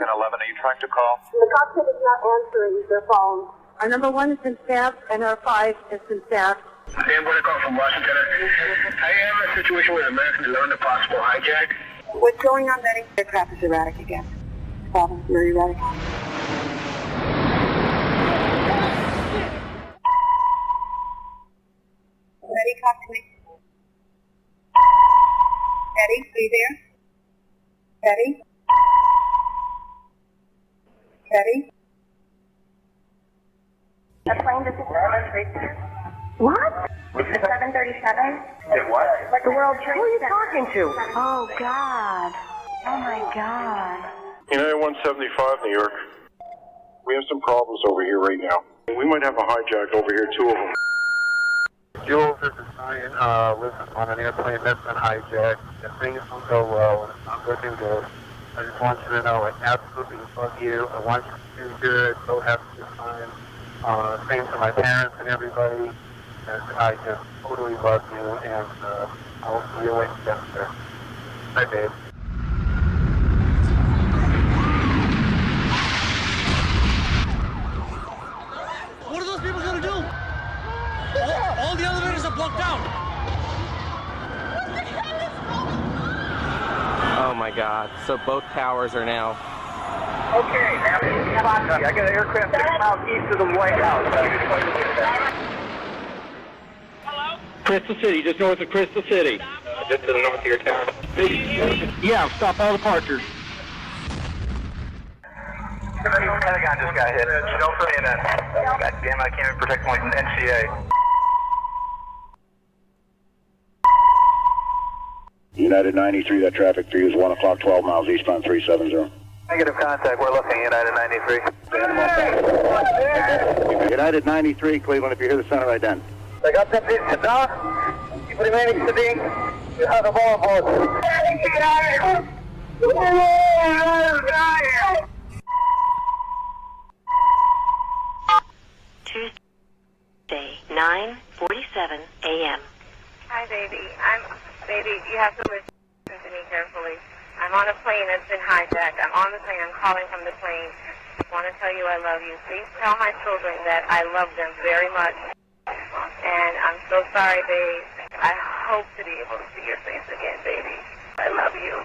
American 11. Are you trying to call? The cockpit is not answering their phone. Our number 1 has been staffed, and our 5 has been staffed. Hey, I'm going to call from Washington. I am in a situation with American 11, a possible hijack. What's going on, Betty? The aircraft is erratic again. Problem, very erratic. Betty, talk to me. Betty, are you there? Betty? Betty? The plane just What? The 737? What? Like the World Trade Who are you talking to? Oh, God. Oh, my God. United 175, New York. We have some problems over here right now. We might have a hijack over here, 2 of them. Jules, this is Ryan. Lives on an airplane that's been hijacked. If things don't go well, and it's not looking good, I just want you to know I absolutely love you. I want you to do good. So happy to time. Same to my parents and everybody. And I just totally love you, and I will see you when you get there. Bye, babe. What are those people going to do? All the elevators are blocked out. Oh my God. So both towers are now. Okay, now I got an aircraft 6 miles east of the White House. Hello? Crystal City, just north of Crystal City. Just to the north of your town. Yeah, stop all departures. Pentagon just got hit. Don't for me that. God damn, I can't even protect my NCA. United 93, that traffic for you is 1 o'clock, 12 miles eastbound 370. Negative contact, we're looking United 93. United 93, Cleveland, if you hear the center right then. I got that piece of dog. Keep remaining steady. You have the ball board. Tuesday, 9:47 a.m. Hi, baby. Baby, you have to listen to me carefully. I'm on a plane that's been hijacked. I'm on the plane. I'm calling from the plane. I want to tell you I love you. Please tell my children that I love them very much. And I'm so sorry, babe. I hope to be able to see your face again, baby. I love you.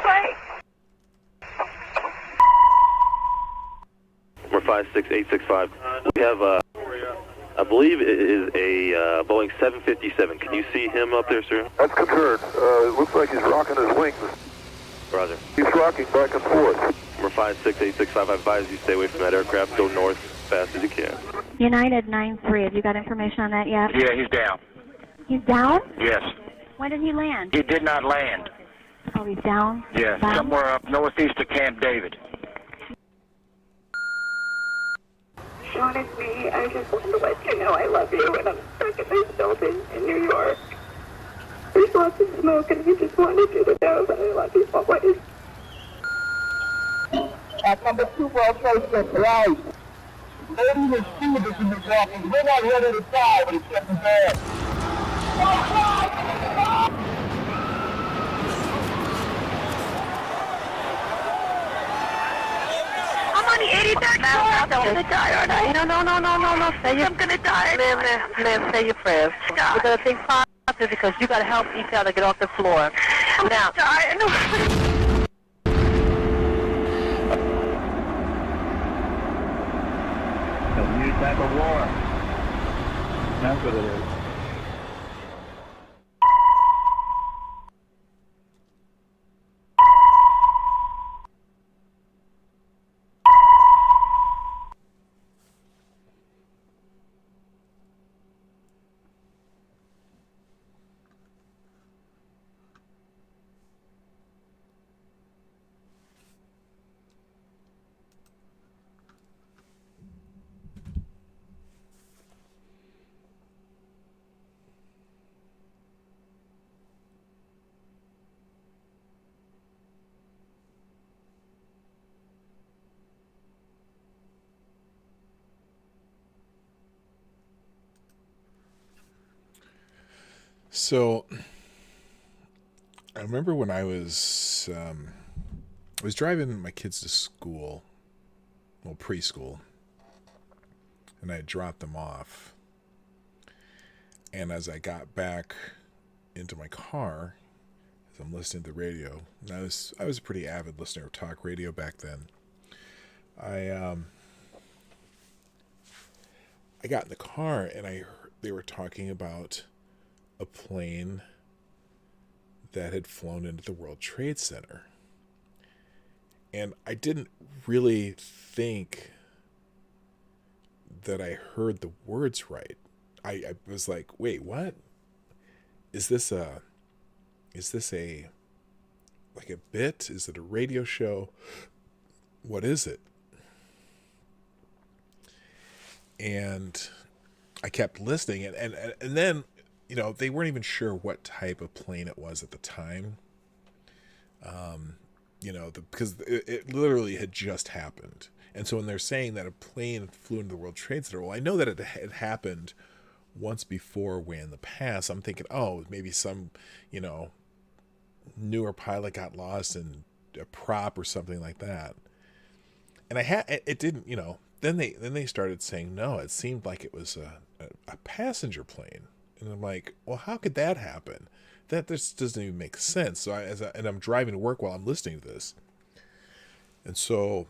Bye. Number 56865. We have, I believe it is a Boeing 757. Can you see him up there, sir? That's confirmed. It looks like he's rocking his wings. Roger. He's rocking back and forth. Number 56865, I advise you stay away from that aircraft. Go north as fast as you can. United 93, have you got information on that yet? Yeah, he's down. He's down? Yes. When did he land? He did not land. Oh, he's down? Yeah, Down? somewhere up northeast of Camp David. Sean, it's me. I just want to let you know I love you, and I'm stuck in this building in New York. There's lots of smoke, and I just wanted you to know that I love you always. At number 2 World Trade Center, right. Lady was stewardess in the walking. We're not ready to die, but it's getting bad. I'm on the 83rd floor. I'm gonna die, aren't I? No. Say I'm gonna die. Ma'am, say your prayers. We're going to think positive because you got to help each other get off the floor. I'm Now, dying. A new type of war. That's what it is. So I remember when I was driving my kids to school, well, preschool, and I had dropped them off. And as I got back into my car, as I'm listening to the radio, and I was a pretty avid listener of talk radio back then. I got in the car and I heard they were talking about a plane that had flown into the World Trade Center. And I didn't really think that I heard the words right. I was like, wait, what? Is this a like a bit? Is it a radio show? What is it? And I kept listening, and then, you know, they weren't even sure what type of plane it was at the time. You know, because it literally had just happened. And so when they're saying that a plane flew into the World Trade Center, well, I know that it had happened once before way in the past. I'm thinking, oh, maybe some, you know, newer pilot got lost in a prop or something like that. And it didn't, you know, then they started saying, no, it seemed like it was a passenger plane. And I'm like, well, how could that happen? That just doesn't even make sense. So I'm driving to work while I'm listening to this. And so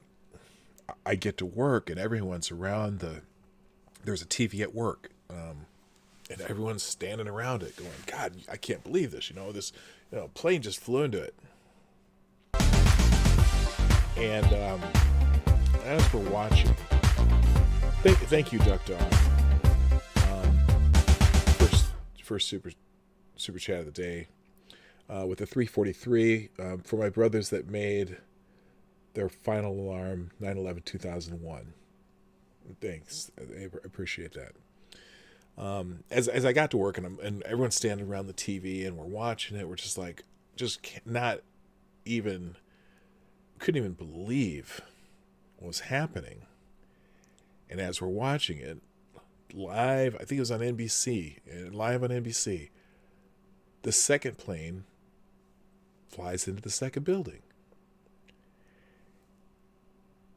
I get to work and everyone's around there's a TV at work. And everyone's standing around it going, God, I can't believe this. You know, this, you know, plane just flew into it. And as we're watching, thank you, Duck Dog. First super chat of the day with the 343 for my brothers that made their final alarm 9/11/2001. Thanks, I appreciate that. As I got to work and everyone's standing around the TV and we're watching it, we're just like, couldn't even believe what was happening. And as we're watching it live, I think it was on NBC, live on NBC, the second plane flies into the second building.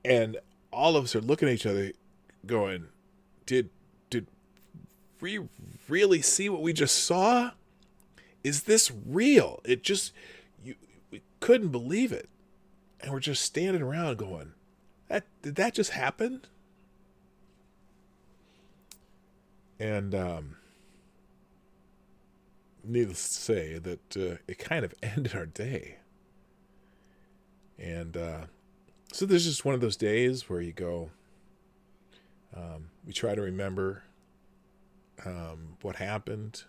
And all of us are looking at each other going, did we really see what we just saw? Is this real? We couldn't believe it. And we're just standing around going, did that just happen? And needless to say that it kind of ended our day. And so there's just one of those days where you go, we try to remember what happened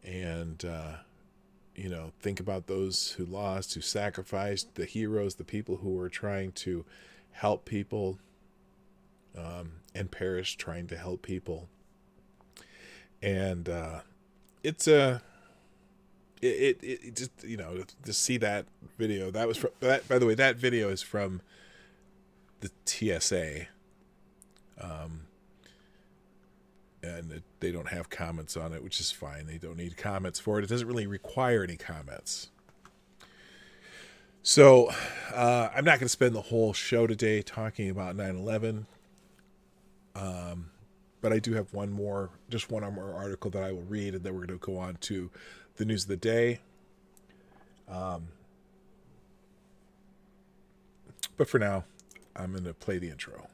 and, you know, think about those who lost, who sacrificed, the heroes, the people who were trying to help people and perished trying to help people. And it just, you know, to see that video, that was from, by the way, that video is from the TSA. And they don't have comments on it, which is fine. They don't need comments for it. It doesn't really require any comments. So I'm not going to spend the whole show today talking about 9/11. But I do have one more article that I will read, and then we're going to go on to the news of the day. But for now, I'm going to play the intro.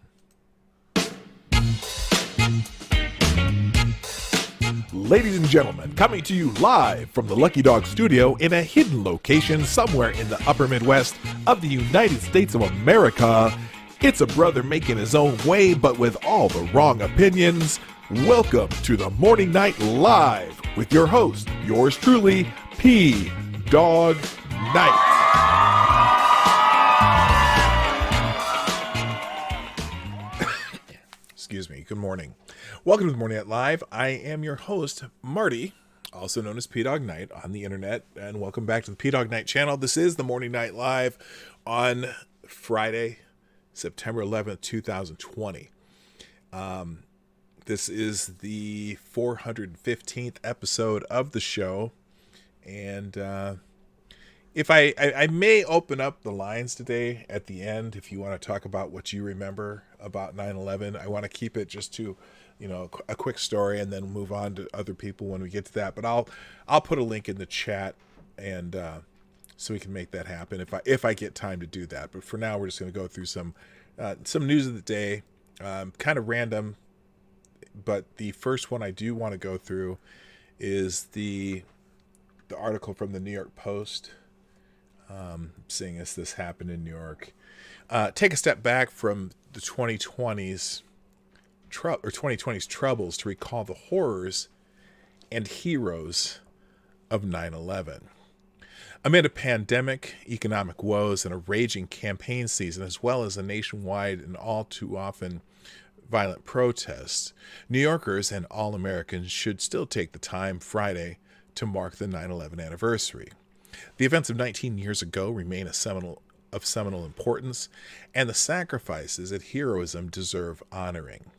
Ladies and gentlemen, coming to you live from the Lucky Dog studio in a hidden location somewhere in the upper Midwest of the United States of America, it's a brother making his own way, but with all the wrong opinions. Welcome to the Morning Night Live with your host, yours truly, PDawg Knight. Excuse me. Good morning. Welcome to the Morning Night Live. I am your host, Marty, also known as PDawg Knight on the internet, and welcome back to the PDawg Knight channel. This is the Morning Night Live on Friday, September 11th, 2020. This is the 415th episode of the show, and if I may open up the lines today at the end if you want to talk about what you remember about 9/11. I want to keep it just to, you know, a quick story and then move on to other people when we get to that. But I'll put a link in the chat and so we can make that happen if I get time to do that. But for now, we're just going to go through some news of the day, kind of random. But the first one I do want to go through is the article from the New York Post. Seeing as this happened in New York, take a step back from the 2020's troubles to recall the horrors and heroes of 9/11. Amid a pandemic, economic woes, and a raging campaign season, as well as a nationwide and all too often violent protests, New Yorkers and all Americans should still take the time Friday to mark the 9/11 anniversary. The events of 19 years ago remain of seminal importance, and the sacrifices and heroism deserve honoring.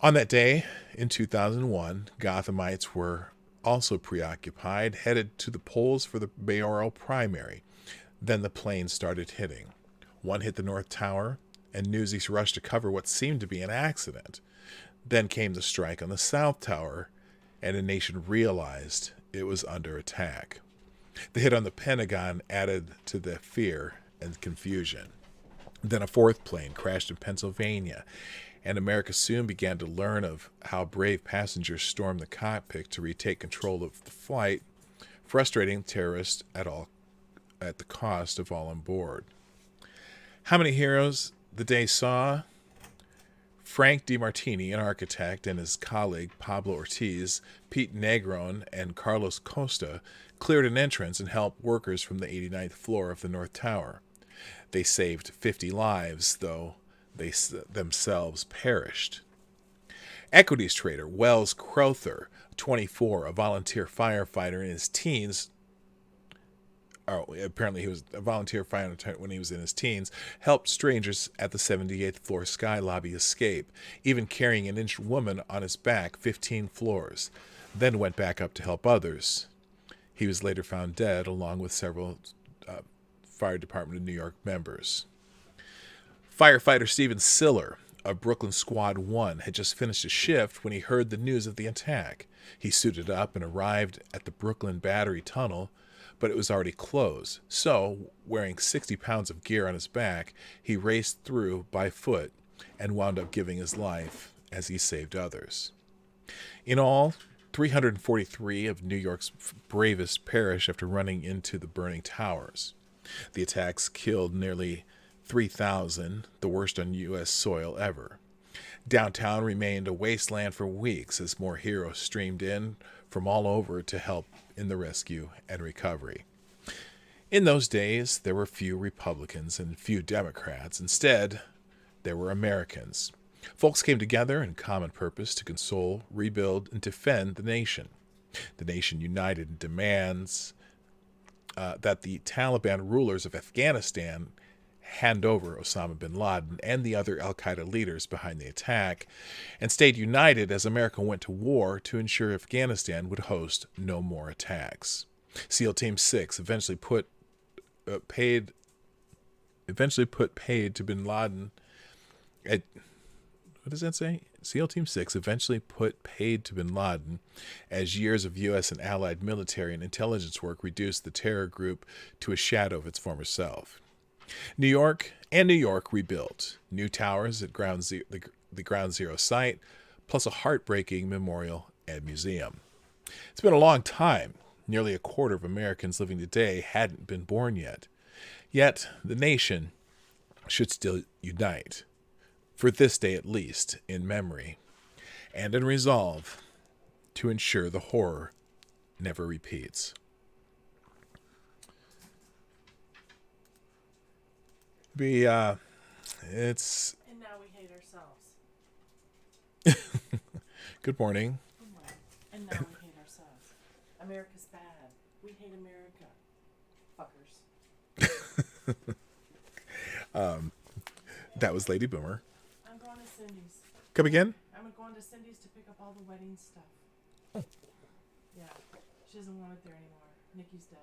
On that day, in 2001, Gothamites were also preoccupied, headed to the polls for the mayoral primary. Then the planes started hitting. One hit the North Tower, and newsies rushed to cover what seemed to be an accident. Then came the strike on the South Tower, and the nation realized it was under attack. The hit on the Pentagon added to the fear and confusion. Then a fourth plane crashed in Pennsylvania, and America soon began to learn of how brave passengers stormed the cockpit to retake control of the flight, frustrating terrorists at the cost of all on board. How many heroes the day saw? Frank DiMartini, an architect, and his colleague Pablo Ortiz, Pete Negron, and Carlos Costa cleared an entrance and helped workers from the 89th floor of the North Tower. They saved 50 lives, though they themselves perished. Equities trader Wells Crowther, 24, a volunteer firefighter in his teens, apparently he was a volunteer firefighter when he was in his teens, helped strangers at the 78th floor sky lobby escape, even carrying an injured woman on his back 15 floors, then went back up to help others. He was later found dead, along with several Fire Department of New York members. Firefighter Stephen Siller of Brooklyn Squad 1 had just finished his shift when he heard the news of the attack. He suited up and arrived at the Brooklyn Battery Tunnel, but it was already closed. So, wearing 60 pounds of gear on his back, he raced through by foot and wound up giving his life as he saved others. In all, 343 of New York's bravest perished after running into the burning towers. The attacks killed nearly 3,000, the worst on U.S. soil ever. Downtown remained a wasteland for weeks as more heroes streamed in from all over to help in the rescue and recovery. In those days, there were few Republicans and few Democrats. Instead, there were Americans. Folks came together in common purpose to console, rebuild, and defend the nation. The nation united in demands that the Taliban rulers of Afghanistan hand over Osama bin Laden and the other al-Qaeda leaders behind the attack, and stayed united as America went to war to ensure Afghanistan would host no more attacks. SEAL Team 6 eventually put paid to bin Laden at, what does that say? SEAL Team 6 eventually put paid to bin Laden as years of U.S. and allied military and intelligence work reduced the terror group to a shadow of its former self. New York rebuilt. New towers at the Ground Zero site, plus a heartbreaking memorial and museum. It's been a long time. Nearly a quarter of Americans living today hadn't been born yet. Yet, the nation should still unite, for this day at least, in memory, and in resolve to ensure the horror never repeats. It's... And now we hate ourselves. Good morning. Good morning. And now we hate ourselves. America's bad. We hate America. Fuckers. That was Lady Boomer. I'm going to Cindy's. Come again? I'm going to Cindy's to pick up all the wedding stuff. Oh. Yeah. She doesn't want it there anymore. Nikki's dead.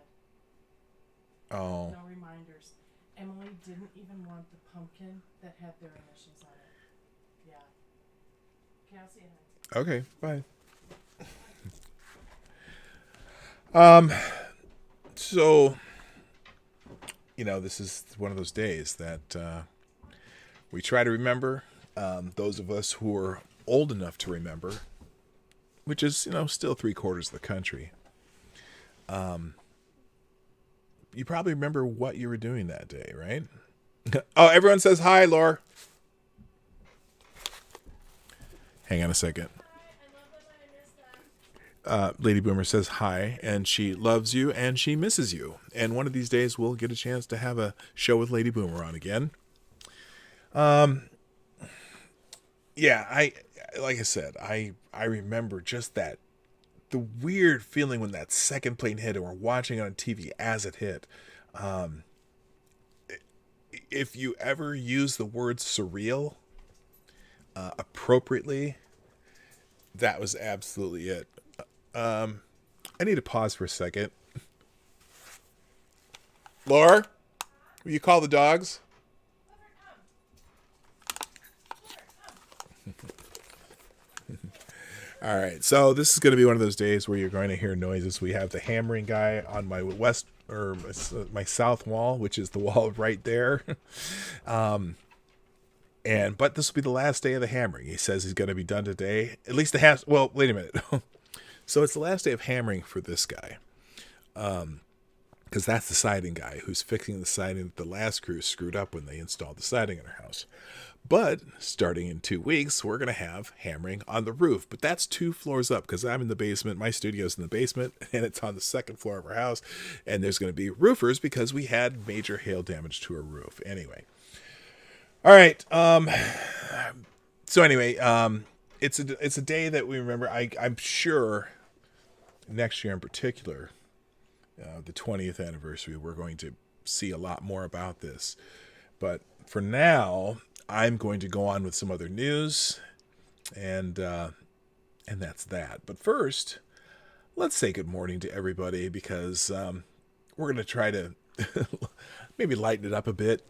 Oh. No reminders. Emily didn't even want the pumpkin that had their initials on it. Yeah. Cassie. Okay, bye. So, this is one of those days that we try to remember. Those of us who are old enough to remember, which is, still 3/4 of the country. You probably remember what you were doing that day, right? Oh, everyone says hi, Laura. Hang on a second. Lady Boomer says hi, and she loves you, and she misses you. And one of these days, we'll get a chance to have a show with Lady Boomer on again. Yeah, like I said, I remember just that, the weird feeling when that second plane hit, and we're watching it on TV as it hit. If you ever use the word surreal appropriately, that was absolutely it. I need to pause for a second. Laura, will you call the dogs? All right, so this is going to be one of those days where you're going to hear noises. We have the hammering guy on my my south wall, which is the wall right there. But this will be the last day of the hammering. He says he's going to be done today. At least well, wait a minute. So it's the last day of hammering for this guy. Because that's the siding guy who's fixing the siding that the last crew screwed up when they installed the siding in our house. But starting in 2 weeks, we're going to have hammering on the roof. But that's 2 floors up because I'm in the basement. My studio's in the basement, and it's on the 2nd floor of our house. And there's going to be roofers because we had major hail damage to our roof. Anyway. All right. So anyway, it's a day that we remember. I'm sure next year in particular, the 20th anniversary, we're going to see a lot more about this. But for now, I'm going to go on with some other news, and that's that. But first, let's say good morning to everybody because we're going to try to maybe lighten it up a bit.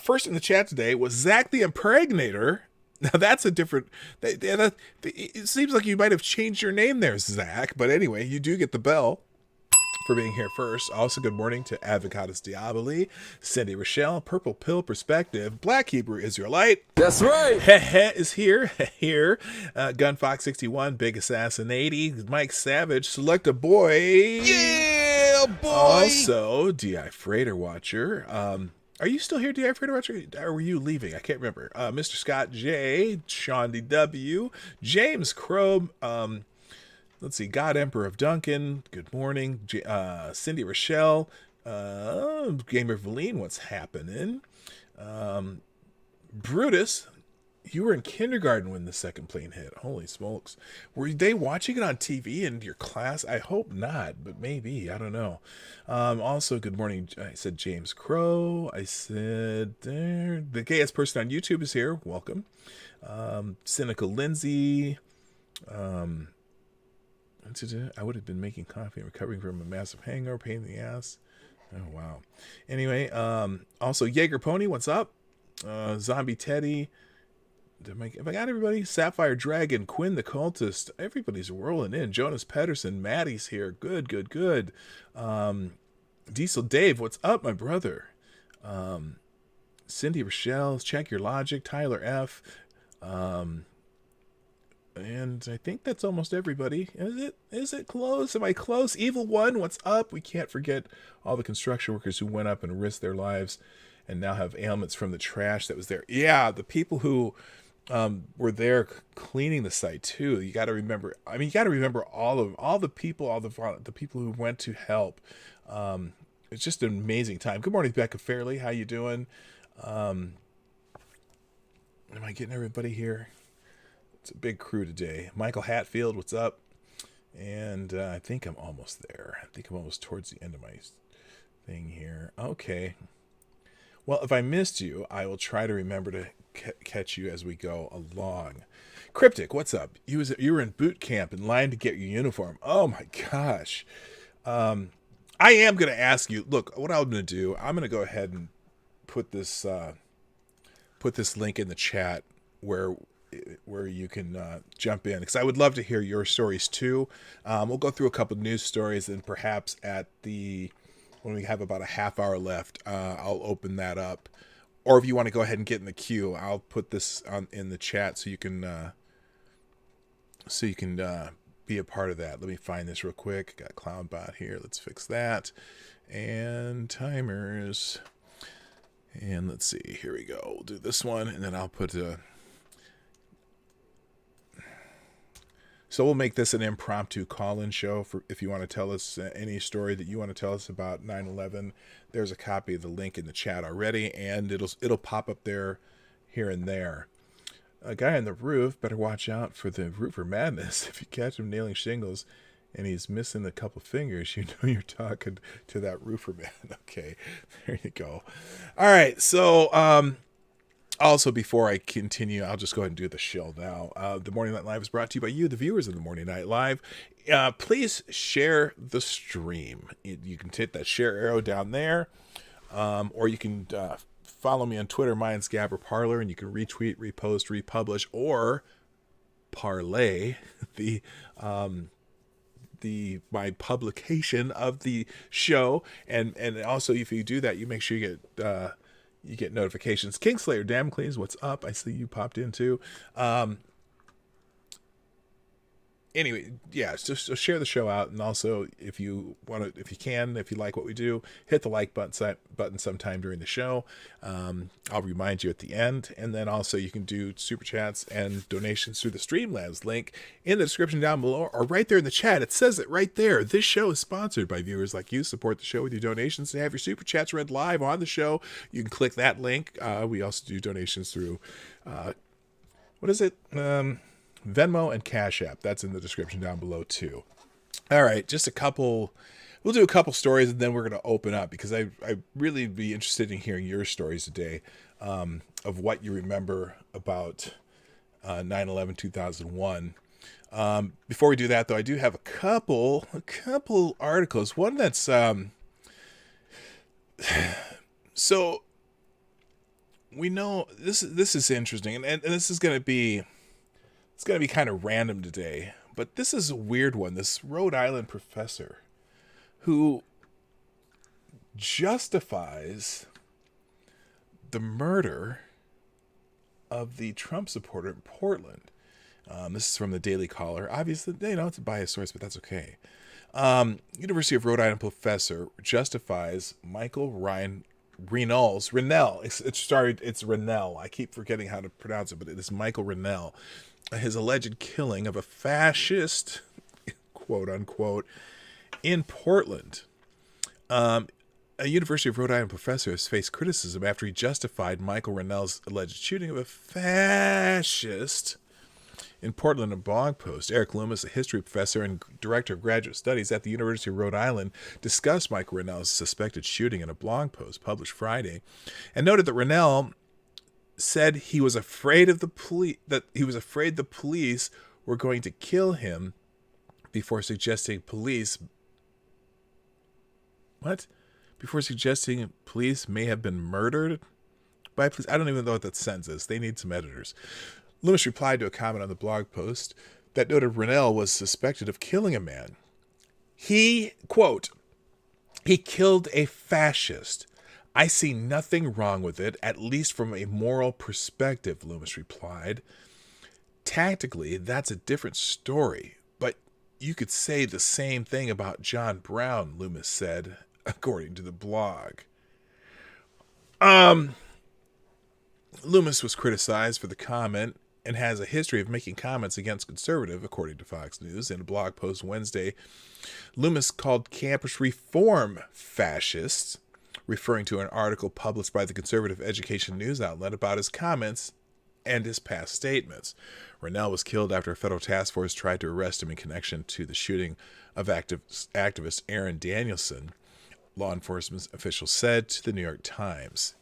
First in the chat today was Zach the Impregnator. Now that's a different. It seems like you might have changed your name there, Zach. But anyway, you do get the bell for being here first. Also, good morning to Avocados Diaboli, Cindy Rochelle, Purple Pill Perspective, Black Hebrew Israelite. That's right. Is here. Gunfox 61, Big Assassin 80, Mike Savage, Select a Boy. Yeah, boy. Also, DI Freighter Watcher. Are you still here, DI Freighter Watcher? Or were you leaving? I can't remember. Mr. Scott J, Sean DW, James Crow. Let's see, God Emperor of Duncan, good morning. Cindy Rochelle, Gamer Valine, what's happening? Brutus, you were in kindergarten when the second plane hit. Holy smokes. Were they watching it on TV in your class? I hope not, but maybe. I don't know. Also, good morning. I said James Crow. I said the gayest person on YouTube is here. Welcome. Cynical Lindsay. I would have been making coffee and recovering from a massive hangover, pain in the ass. Oh, wow. Anyway, also Jaeger Pony, what's up? Zombie Teddy. Have I got everybody? Sapphire Dragon, Quinn the Cultist. Everybody's rolling in. Jonas Pedersen, Maddie's here. Good. Diesel Dave, what's up, my brother? Cindy Rochelle, Check Your Logic. Tyler F. And I think that's almost everybody. Is it close? Am I close? Evil One, what's up? We can't forget all the construction workers who went up and risked their lives and now have ailments from the trash that was there. Yeah, the people who were there cleaning the site too. You got to remember. I mean, you got to remember all the people who went to help. It's just an amazing time. Good morning, Becca Fairley. How you doing? Am I getting everybody here? It's a big crew today. Michael Hatfield, what's up? And I think I'm almost there. I think I'm almost towards the end of my thing here. Okay. Well, if I missed you, I will try to remember to catch you as we go along. Cryptic, what's up? You were in boot camp in line to get your uniform. Oh my gosh. I am going to ask you, look, what I'm going to do, I'm going to go ahead and put this link in the chat where you can jump in, because I would love to hear your stories too. We'll go through a couple news stories, and perhaps when we have about a half hour left, I'll open that up. Or if you want to go ahead and get in the queue, I'll put this in the chat so you can be a part of that. Let me find this real quick. Got CloudBot here. Let's fix that. And timers. And let's see. Here we go. We'll do this one, and then I'll put So we'll make this an impromptu call-in show for if you want to tell us any story that you want to tell us about 9/11. There's a copy of the link in the chat already, and it'll pop up there here and there. A guy on the roof, better watch out for the roofer madness. If you catch him nailing shingles and he's missing a couple fingers, you know you're talking to that roofer man. Okay, there you go. All right, so also, before I continue, I'll just go ahead and do the shill now. The Morning Night Live is brought to you by you, the viewers of the Morning Night Live. Please share the stream. You can hit that share arrow down there, or you can follow me on Twitter, Mayans Gab or Parler, and you can retweet, repost, republish, or parlay my publication of the show. And also, if you do that, you make sure you get notifications. Kingslayer, Damocles, what's up? I see you popped in too. Anyway, yeah, just share the show out, and also if you like what we do, hit the like button sometime during the show. I'll remind you at the end, and then also you can do super chats and donations through the Streamlabs link in the description down below, or right there in the chat. It says it right there. This show is sponsored by viewers like you. Support the show with your donations and have your super chats read live on the show. You can click that link. We also do donations through what is it? Venmo and Cashapp. That's in the description down below too. All right, we'll do a couple stories, and then we're going to open up, because I really be interested in hearing your stories today, of what you remember about 9/11/2001. Before we do that, though, I do have a couple articles. One that's so we know this is interesting, and this is going to be. It's going to be kind of random today, but this is a weird one. This Rhode Island professor who justifies the murder of the Trump supporter in Portland. This is from the Daily Caller. Obviously, it's a biased source, but that's okay. University of Rhode Island professor justifies Michael Rennell. It's Rennell. I keep forgetting how to pronounce it, but it is Michael Rennell. His alleged killing of a fascist, quote unquote, in Portland. A University of Rhode Island professor has faced criticism after he justified Michael Rennell's alleged shooting of a fascist in Portland. A blog post. Eric Loomis, a history professor and director of graduate studies at the University of Rhode Island, discussed Michael Rennell's suspected shooting in a blog post published Friday, and noted that Rennell said he was afraid of the police were going to kill him before suggesting police may have been murdered by police. I don't even know what that sentence is. They need some editors. Loomis replied to a comment on the blog post that noted Rennell was suspected of killing a man. He, quote, "He killed a fascist. I see nothing wrong with it, at least from a moral perspective," Loomis replied. Tactically, that's a different story, but you could say the same thing about John Brown, Loomis said, according to the blog. Loomis was criticized for the comment and has a history of making comments against conservative, according to Fox News. In a blog post Wednesday, Loomis called campus reform fascists, referring to an article published by the conservative education news outlet about his comments and his past statements. Rennell was killed after a federal task force tried to arrest him in connection to the shooting of activist Aaron Danielson, law enforcement officials said to the New York Times.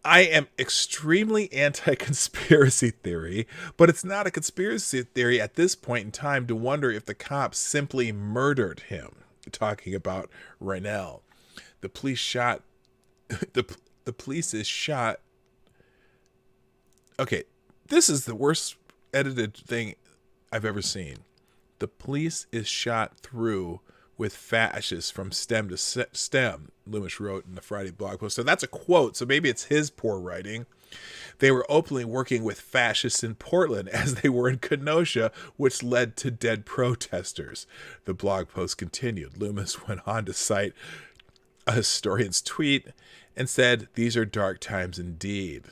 I am extremely anti-conspiracy theory, but it's not a conspiracy theory at this point in time to wonder if the cops simply murdered him. talking about right now. The police shot. The police is shot. Okay, this is the worst edited thing I've ever seen. The police is shot through with fascists from stem to stem, Loomis wrote in the Friday blog post. So that's a quote, so maybe it's his poor writing. They were openly working with fascists in Portland as they were in Kenosha, which led to dead protesters. The blog post continued. Loomis went on to cite a historian's tweet and said, "These are dark times indeed."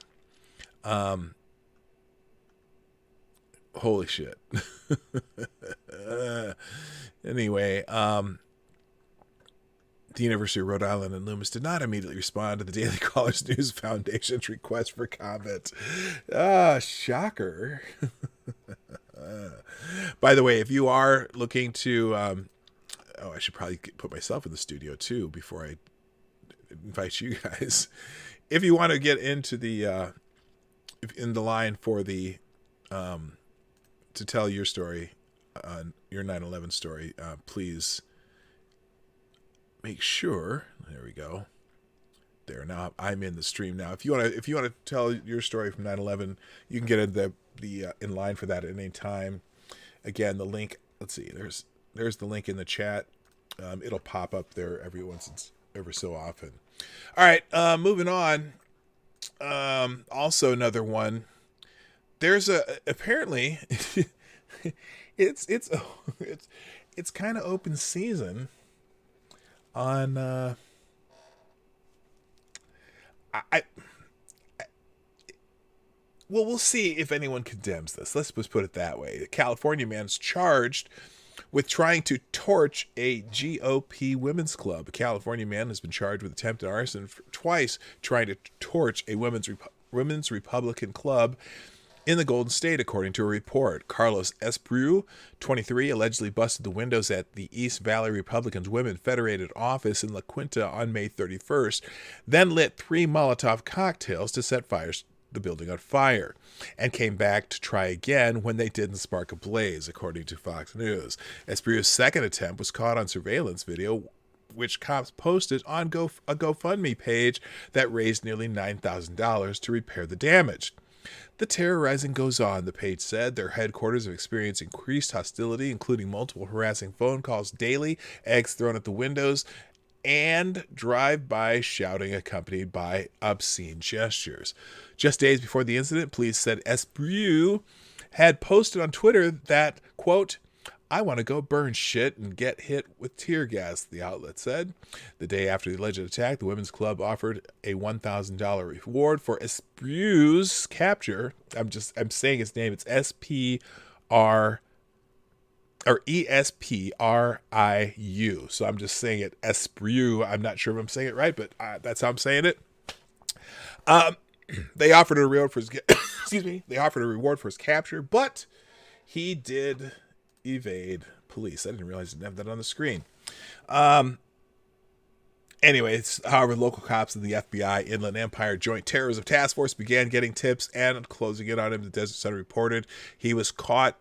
Holy shit. Anyway, the University of Rhode Island and Loomis did not immediately respond to the Daily Caller's News Foundation's request for comment. Shocker. By the way, if you are looking to, I should probably put myself in the studio too before I invite you guys. If you want to get into the, in the line for the, to tell your story, your 9/11 story, please make sure. There we go. There, now I'm in the stream now. If you want to tell your story from 9/11, you can get in the in line for that at any time. Again, the link. Let's see. There's the link in the chat. It'll pop up there every so often. All right, moving on. Also another one. There's apparently it's kind of open season on well, we'll see if anyone condemns this. Let's just put it that way. A California man is charged with trying to torch a GOP women's club. A California man has been charged with attempted arson for twice trying to torch a women's Republican club in the Golden State, according to a report. Carlos Espriu, 23, allegedly busted the windows at the East Valley Republicans Women Federated office in La Quinta on May 31st, then lit 3 Molotov cocktails to set the building on fire, and came back to try again when they didn't spark a blaze, according to Fox News. Espriu's second attempt was caught on surveillance video, which cops posted on a GoFundMe page that raised nearly $9,000 to repair the damage. The terrorizing goes on, the page said. Their headquarters have experienced increased hostility, including multiple harassing phone calls daily, eggs thrown at the windows, and drive-by shouting accompanied by obscene gestures. Just days before the incident, police said Espriu had posted on Twitter that, quote, "I want to go burn shit and get hit with tear gas," the outlet said. The day after the alleged attack, the women's club offered a $1,000 reward for Espriu's capture. I'm saying his name. It's ESPRIU. So I'm just saying it Espriu. I'm not sure if I'm saying it right, but that's how I'm saying it. They offered a reward for his They offered a reward for his capture, but he did evade police. I didn't realize I didn't have that on the screen. Anyways, however, local cops and the FBI Inland Empire Joint Terrorism Task Force began getting tips and closing in on him. The Desert Sun reported he was caught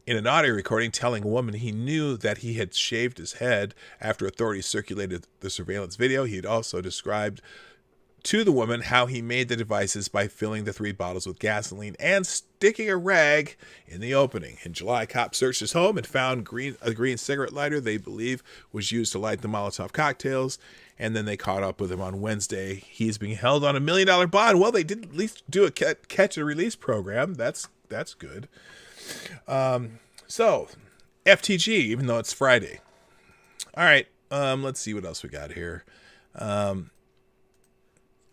in an audio recording telling a woman he knew that he had shaved his head. After authorities circulated the surveillance video, he had also described to the woman how he made the devices by filling the 3 bottles with gasoline and sticking a rag in the opening. In July, cops searched his home and found a green cigarette lighter they believe was used to light the Molotov cocktails, and then they caught up with him on Wednesday. He's being held on $1 million bond. Well, they did at least do a catch and release program. That's good. So, FTG, even though it's Friday. All right, let's see what else we got here.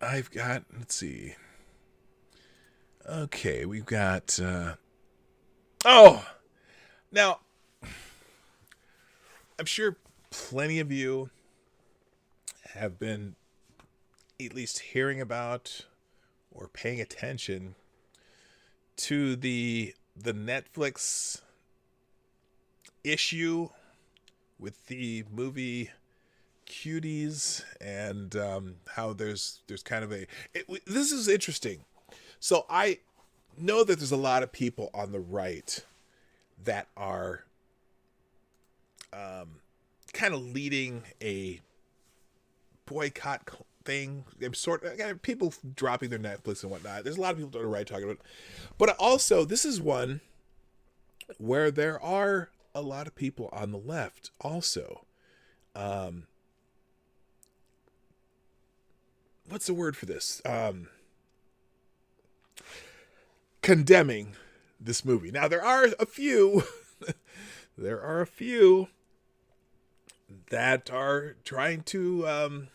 I've got, let's see. Okay, we've got, now, I'm sure plenty of you have been at least hearing about or paying attention to the Netflix issue with the movie Cuties, and how there's kind of this is interesting. So I know that there's a lot of people on the right that are kind of leading a boycott thing. People dropping their Netflix and whatnot. There's a lot of people on the right talking about it. But also, this is one where there are a lot of people on the left also. What's the word for this? Condemning this movie. Now, there are a few that are trying to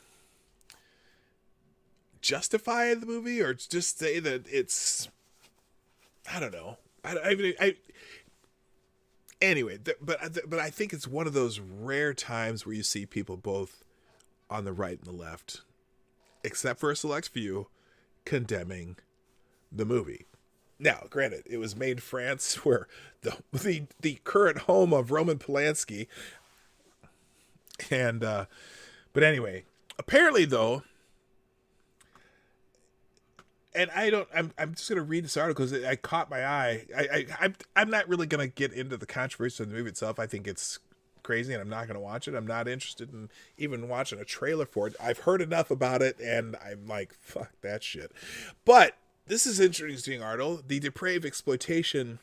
justify the movie, or just say that it's, I don't know. Anyway, but I think it's one of those rare times where you see people both on the right and the left, except for a select few, condemning the movie. Now, granted, it was made in France, where the current home of Roman Polanski, and but anyway, apparently though, and I'm just gonna read this article because I caught my eye. I'm not really gonna get into the controversy of the movie itself. I think it's crazy, and I'm not gonna watch it. I'm not interested in even watching a trailer for it. I've heard enough about it, and I'm like, fuck that shit. But this is an interesting article. The depraved exploitation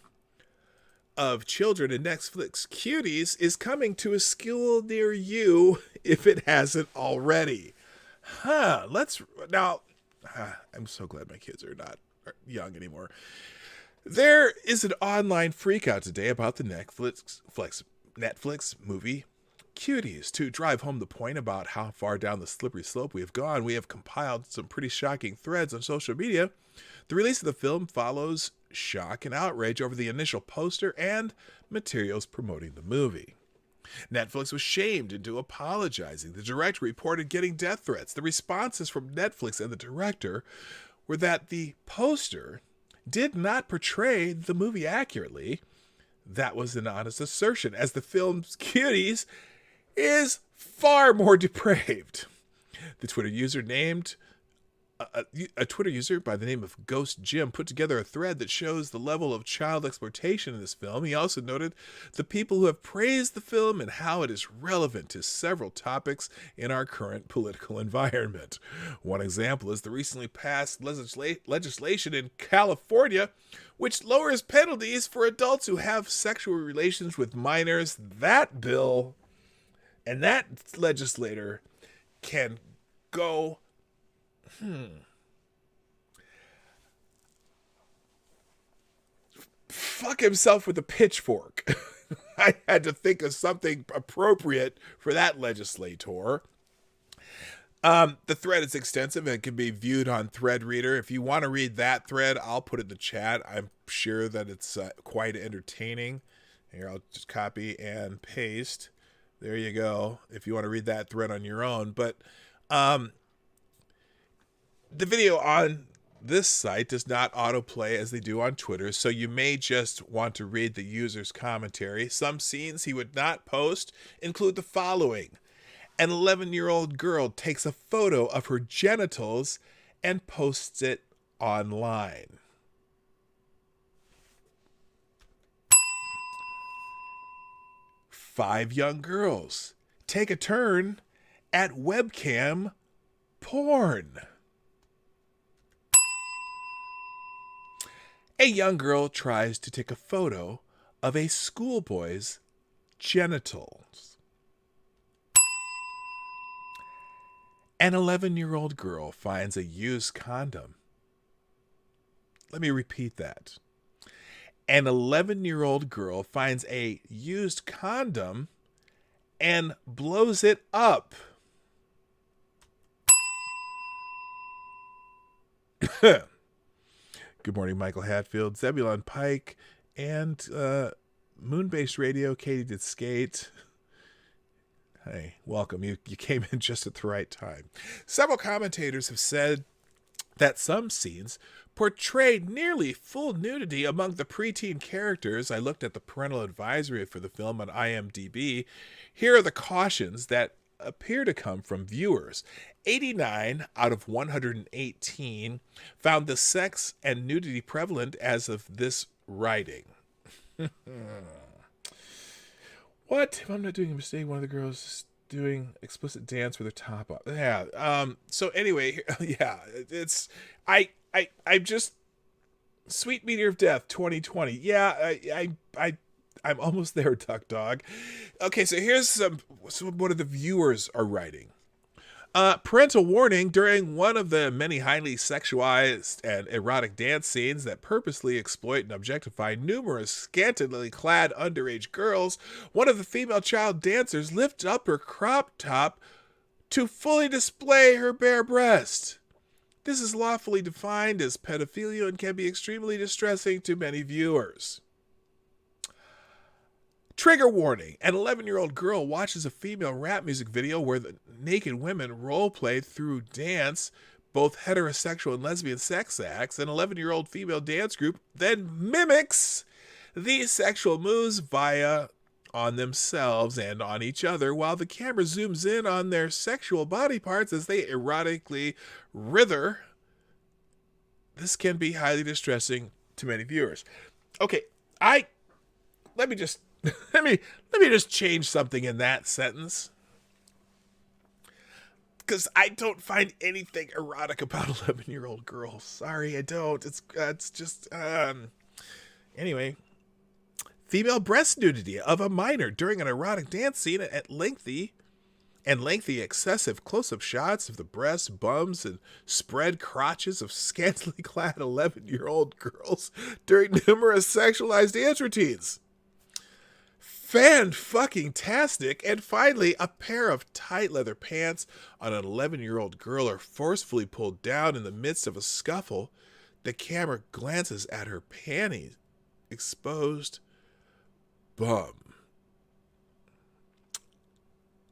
of children in Netflix cuties is coming to a school near you if it hasn't already. I'm so glad my kids are not young anymore. There is an online freakout today about the Netflix movie Cuties. To drive home the point about how far down the slippery slope we have gone, we have compiled some pretty shocking threads on social media. The release of the film follows shock and outrage over the initial poster and materials promoting the movie. Netflix was shamed into apologizing. The director reported getting death threats. The responses from Netflix and the director were that the poster did not portray the movie accurately. That was an honest assertion, as the film's Cuties is far more depraved. The Twitter user named a Twitter user by the name of Ghost Jim put together a thread that shows the level of child exploitation in this film. He also noted the people who have praised the film and how it is relevant to several topics in our current political environment. One example is the recently passed legislation in California, which lowers penalties for adults who have sexual relations with minors. That bill and that legislator can go fuck himself with a pitchfork. I had to think of something appropriate for that legislator. The thread is extensive and can be viewed on Thread Reader. If you want to read that thread, I'll put it in the chat. I'm sure that it's quite entertaining. Here, I'll just copy and paste. There you go. If you want to read that thread on your own. But the video on this site does not autoplay as they do on Twitter, so you may just want to read the user's commentary. Some scenes he would not post include the following. An 11-year-old girl takes a photo of her genitals and posts it online. Five young girls take a turn at webcam porn. A young girl tries to take a photo of a schoolboy's genitals. An 11-year-old girl finds a used condom. Let me repeat that. An 11-year-old girl finds a used condom and blows it up. Good morning, Michael Hatfield, Zebulon Pike, and Moonbase Radio, Katie Did Skate. Hey, welcome. You came in just at the right time. Several commentators have said that some scenes portrayed nearly full nudity among the preteen characters. I looked at the parental advisory for the film on IMDb. Here are the cautions that appear to come from viewers. 89 out of 118 found the sex and nudity prevalent as of this writing. What if I'm not doing a mistake? One of the girls is doing explicit dance with her top up. Yeah. So anyway, yeah, it's I'm just Sweet Meteor of Death 2020. Yeah, I'm almost there, Duck Dog. Okay, so here's some what the viewers are writing. Parental warning: during one of the many highly sexualized and erotic dance scenes that purposely exploit and objectify numerous scantily clad underage girls, one of the female child dancers lifted up her crop top to fully display her bare breast. This is lawfully defined as pedophilia and can be extremely distressing to many viewers. Trigger warning: an 11-year-old girl watches a female rap music video where the naked women role-play through dance both heterosexual and lesbian sex acts. An 11-year-old female dance group then mimics these sexual moves on themselves and on each other while the camera zooms in on their sexual body parts as they erotically writher. This can be highly distressing to many viewers. Okay, let me just change something in that sentence, because I don't find anything erotic about 11-year-old girls. Sorry, I don't. It's just anyway. Female breast nudity of a minor during an erotic dance scene at lengthy excessive close-up shots of the breasts, bums, and spread crotches of scantily clad 11-year-old girls during numerous sexualized dance routines. Fan-fucking-tastic. And finally, a pair of tight leather pants on an 11-year-old girl are forcefully pulled down in the midst of a scuffle. The camera glances at her panties, exposed bum.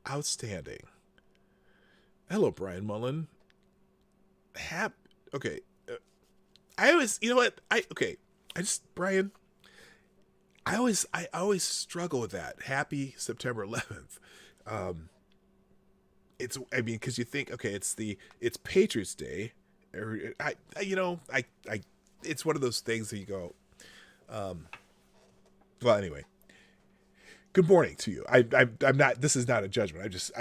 Outstanding. Hello, Brian Mullen. Okay. I always, you know what? Brian, I always struggle with that. Happy September 11th. Because you think, okay, it's Patriots Day. It's one of those things that you go, well, anyway. Good morning to you. I'm not. This is not a judgment.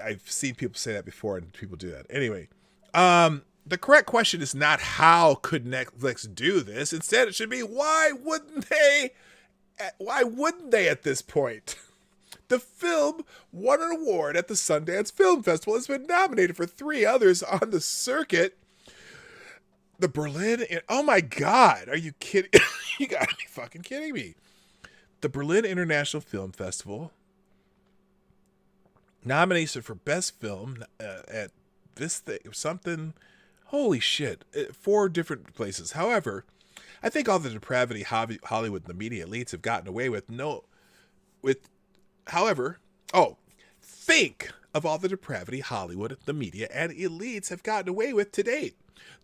I've seen people say that before, and people do that. Anyway, the correct question is not how could Netflix do this. Instead, it should be why wouldn't they? Why wouldn't they at this point? The film won an award at the Sundance Film Festival. It's been nominated for 3 others on the circuit. The Berlin. Oh my God! Are you kidding? You gotta be fucking kidding me. The Berlin International Film Festival nomination for Best Film at this thing, something, holy shit, 4 different places. However, I think all the depravity Hollywood and the media elites have gotten away with think of all the depravity Hollywood, the media, and elites have gotten away with to date.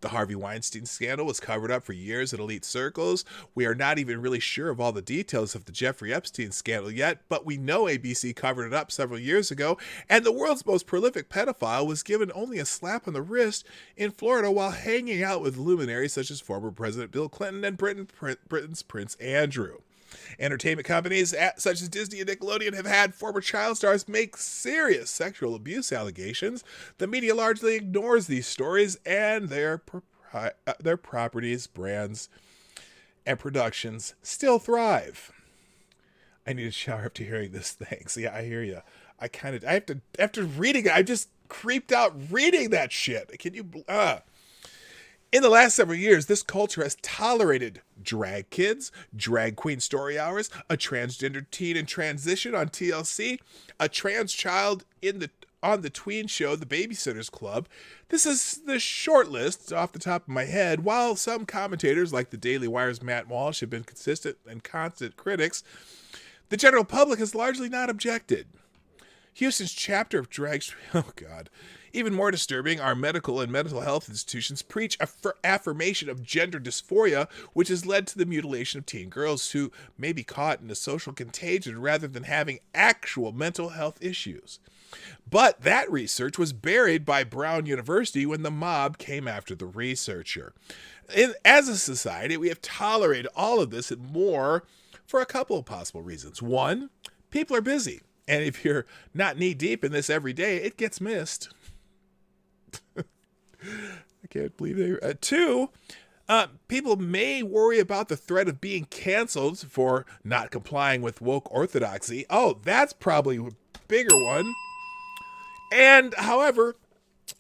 The Harvey Weinstein scandal was covered up for years in elite circles. We are not even really sure of all the details of the Jeffrey Epstein scandal yet, but we know ABC covered it up several years ago, and the world's most prolific pedophile was given only a slap on the wrist in Florida while hanging out with luminaries such as former President Bill Clinton and Britain's Prince Andrew. Entertainment companies such as Disney and Nickelodeon have had former child stars make serious sexual abuse allegations. The media largely ignores these stories, and their properties, brands, and productions still thrive. I need a shower after hearing this. Thanks. Yeah, I hear you. After reading it, I just creeped out reading that shit. Can you? In the last several years, this culture has tolerated drag kids, drag queen story hours, a transgender teen in transition on TLC, a trans child on the tween show The Babysitter's Club. This is the short list off the top of my head. While some commentators like the Daily Wire's Matt Walsh have been consistent and constant critics, the general public has largely not objected. Houston's chapter of drag... Oh, God. Even more disturbing, our medical and mental health institutions preach affirmation of gender dysphoria, which has led to the mutilation of teen girls who may be caught in a social contagion rather than having actual mental health issues. But that research was buried by Brown University when the mob came after the researcher. As a society, we have tolerated all of this and more for a couple of possible reasons. 1, People are busy. And if you're not knee deep in this every day, it gets missed. I can't believe they... 2, people may worry about the threat of being canceled for not complying with woke orthodoxy. Oh, that's probably a bigger one. And, however,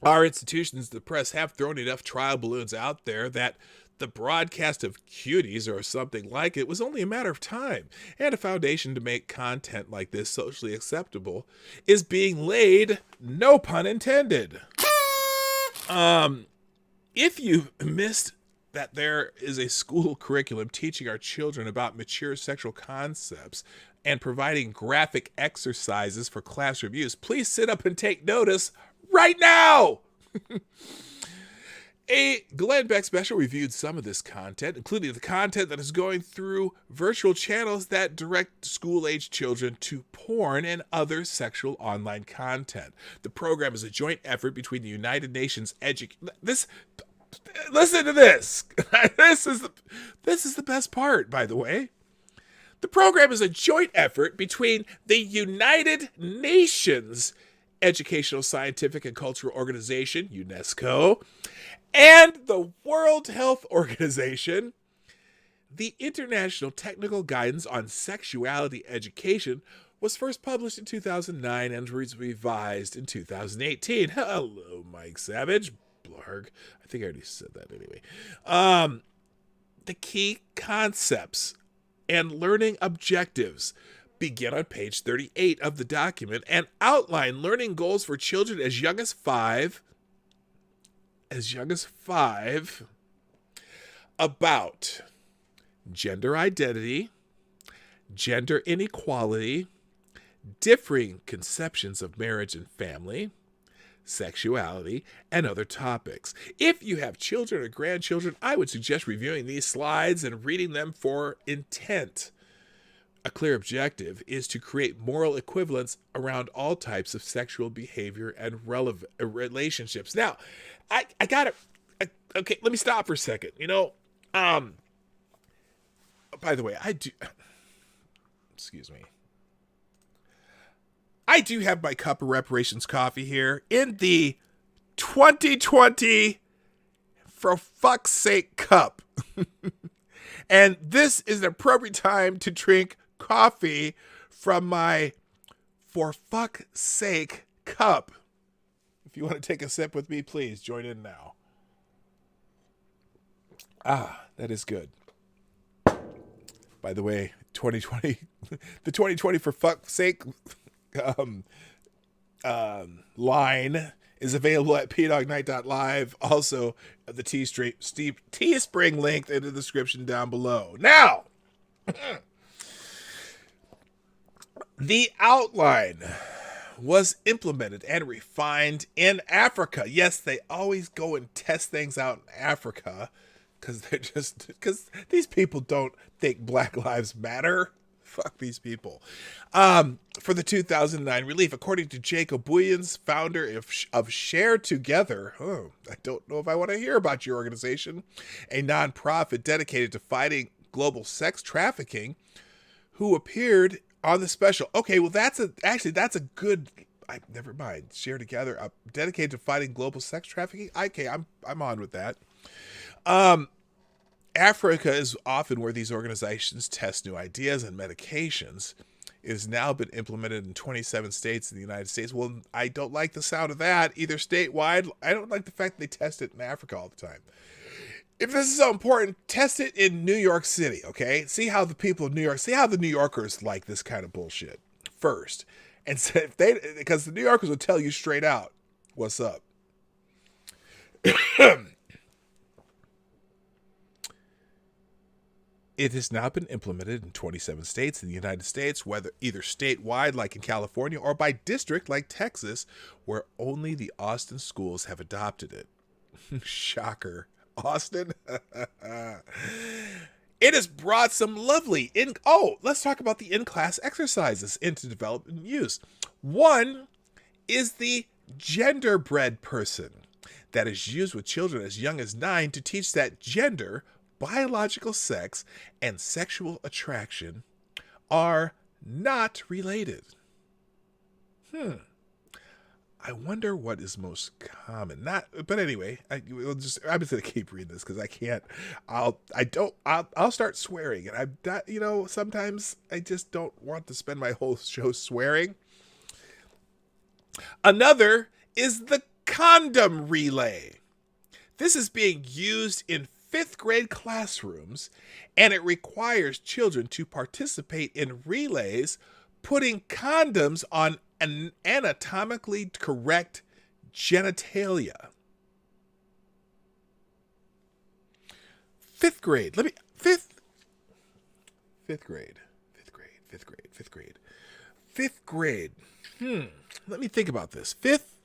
our institutions, the press, have thrown enough trial balloons out there that the broadcast of cuties or something like it was only a matter of time. And a foundation to make content like this socially acceptable is being laid, no pun intended. If you missed that there is a school curriculum teaching our children about mature sexual concepts and providing graphic exercises for classroom use, please sit up and take notice right now. A Glenn Beck special reviewed some of this content, including the content that is going through virtual channels that direct school-age children to porn and other sexual online content. The program is a joint effort between the United Nations Listen to this. This is the best part, by the way. The program is a joint effort between the United Nations Educational, Scientific, and Cultural Organization, UNESCO, and the World Health Organization. The International Technical Guidance on Sexuality Education was first published in 2009 and was revised in 2018. Hello, Mike Savage. Blarg. I think I already said that anyway. The key concepts and learning objectives begin on page 38 of the document and outline learning goals for children as young as 5 about gender identity, gender inequality, differing conceptions of marriage and family, sexuality, and other topics. If you have children or grandchildren, I would suggest reviewing these slides and reading them for intent. A clear objective is to create moral equivalence around all types of sexual behavior and relationships. Now, I gotta, okay, let me stop for a second. By the way, excuse me. I do have my cup of reparations coffee here in the 2020 for fuck's sake cup. And this is an appropriate time to drink coffee from my for fuck's sake cup. If you want to take a sip with me, please join in now. Ah, that is good. By the way, 2020, the 2020 for fuck's sake line is available at PDawgKnight.live. Also, the Teespring link in the description down below. Now, the outline was implemented and refined in Africa. Yes, they always go and test things out in Africa because these people don't think Black Lives Matter. Fuck these people. For the 2009 relief, according to Jacob Williams, founder of Share Together, I don't know if I want to hear about your organization, a nonprofit dedicated to fighting global sex trafficking, who appeared on the special. Okay, well that's a good. Never mind. Share Together, dedicated to fighting global sex trafficking. Okay, I'm on with that. Africa is often where these organizations test new ideas and medications. It has now been implemented in 27 states in the United States. Well, I don't like the sound of that, either statewide. I don't like the fact that they test it in Africa all the time. If this is so important, test it in New York City, okay? See how the people of New York, see how the New Yorkers like this kind of bullshit first. And so because the New Yorkers will tell you straight out what's up. It has now been implemented in 27 states in the United States, whether either statewide like in California or by district like Texas, where only the Austin schools have adopted it. Shocker. Austin? It has brought some lovely let's talk about the in-class exercises into development and use. One is the genderbread person that is used with children as young as 9 to teach that gender, biological sex, and sexual attraction are not related. I wonder what is most common. But anyway, I'm just gonna keep reading this because I can't. I'll start swearing, and I'm not. Sometimes I just don't want to spend my whole show swearing. Another is the condom relay. This is being used in 5th grade classrooms, and it requires children to participate in relays putting condoms on an anatomically correct genitalia. 5th grade. Fifth grade. Let me think about this. Fifth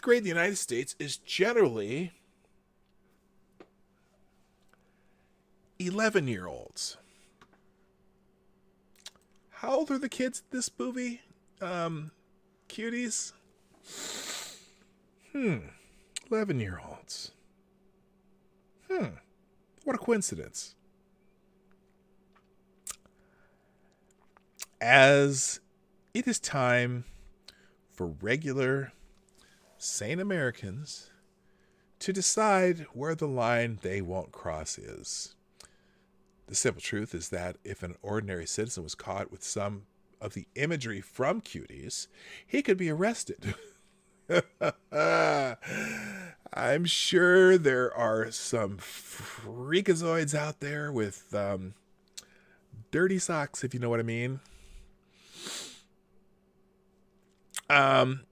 grade in the United States is generally 11-year-olds. How old are the kids in this movie? Cuties? 11-year-olds. What a coincidence. As it is time for regular, sane Americans to decide where the line they won't cross is. The simple truth is that if an ordinary citizen was caught with some of the imagery from Cuties, he could be arrested. I'm sure there are some freakazoids out there with dirty socks, if you know what I mean.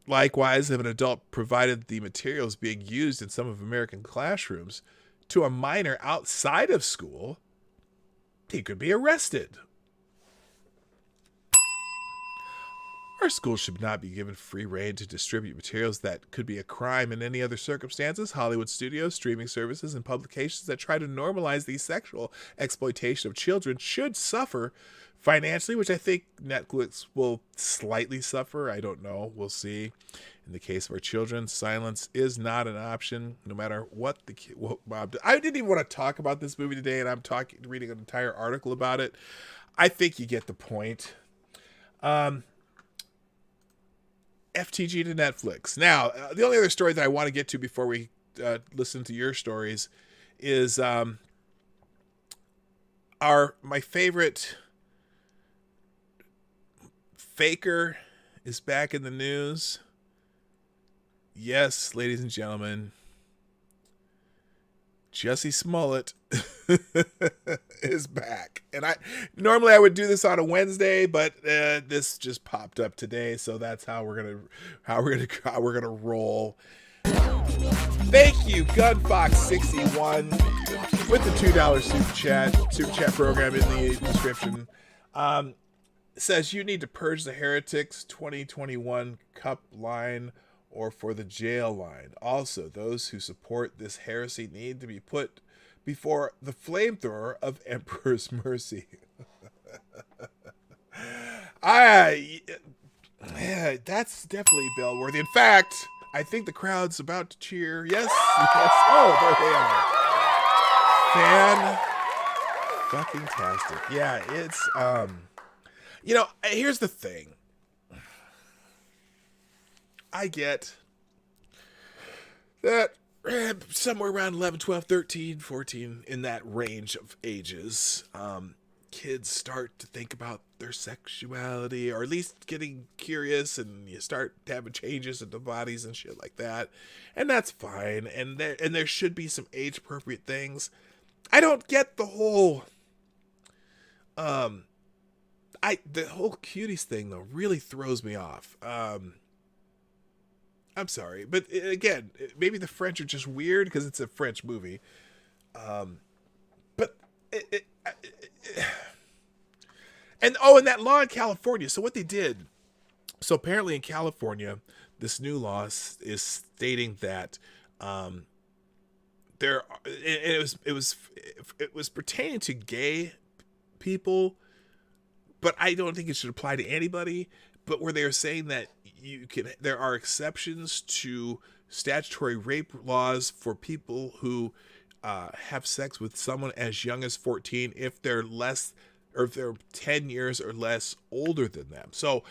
Likewise, if an adult provided the materials being used in some of American classrooms to a minor outside of school, he could be arrested. Our schools should not be given free rein to distribute materials that could be a crime in any other circumstances. Hollywood studios, streaming services, and publications that try to normalize the sexual exploitation of children should suffer financially, which I think Netflix will slightly suffer. I don't know. We'll see. In the case of our children, silence is not an option, no matter what the kid. Well, I didn't even want to talk about this movie today, and I'm reading an entire article about it. I think you get the point. FTG to Netflix. Now, the only other story that I want to get to before we listen to your stories is my favorite faker is back in the news. Yes, ladies and gentlemen, Jussie Smollett is back. And normally I would do this on a Wednesday, but this just popped up today, so that's how we're gonna roll. Thank you, Gunfox61, with the $2 super chat program in the description. Says you need to purge the Heretics 2021 Cup line or for the jail line. Also, those who support this heresy need to be put before the flamethrower of Emperor's Mercy. That's definitely bell-worthy. In fact, I think the crowd's about to cheer. Yes. Oh, there they are. Fan-fucking-tastic. Yeah, it's, here's the thing. I get that somewhere around 11, 12, 13, 14, in that range of ages, kids start to think about their sexuality, or at least getting curious, and you start having changes in the bodies and shit like that. And that's fine. And there should be some age-appropriate things. I don't get the whole... the whole cuties thing, though, really throws me off. I'm sorry, but again, maybe the French are just weird because it's a French movie. But and that law in California. So what they did, so apparently in California, this new law is stating that it was pertaining to gay people, but I don't think it should apply to anybody. But where they're saying that there are exceptions to statutory rape laws for people who have sex with someone as young as 14 if they're less or if they're 10 years or less older than them. So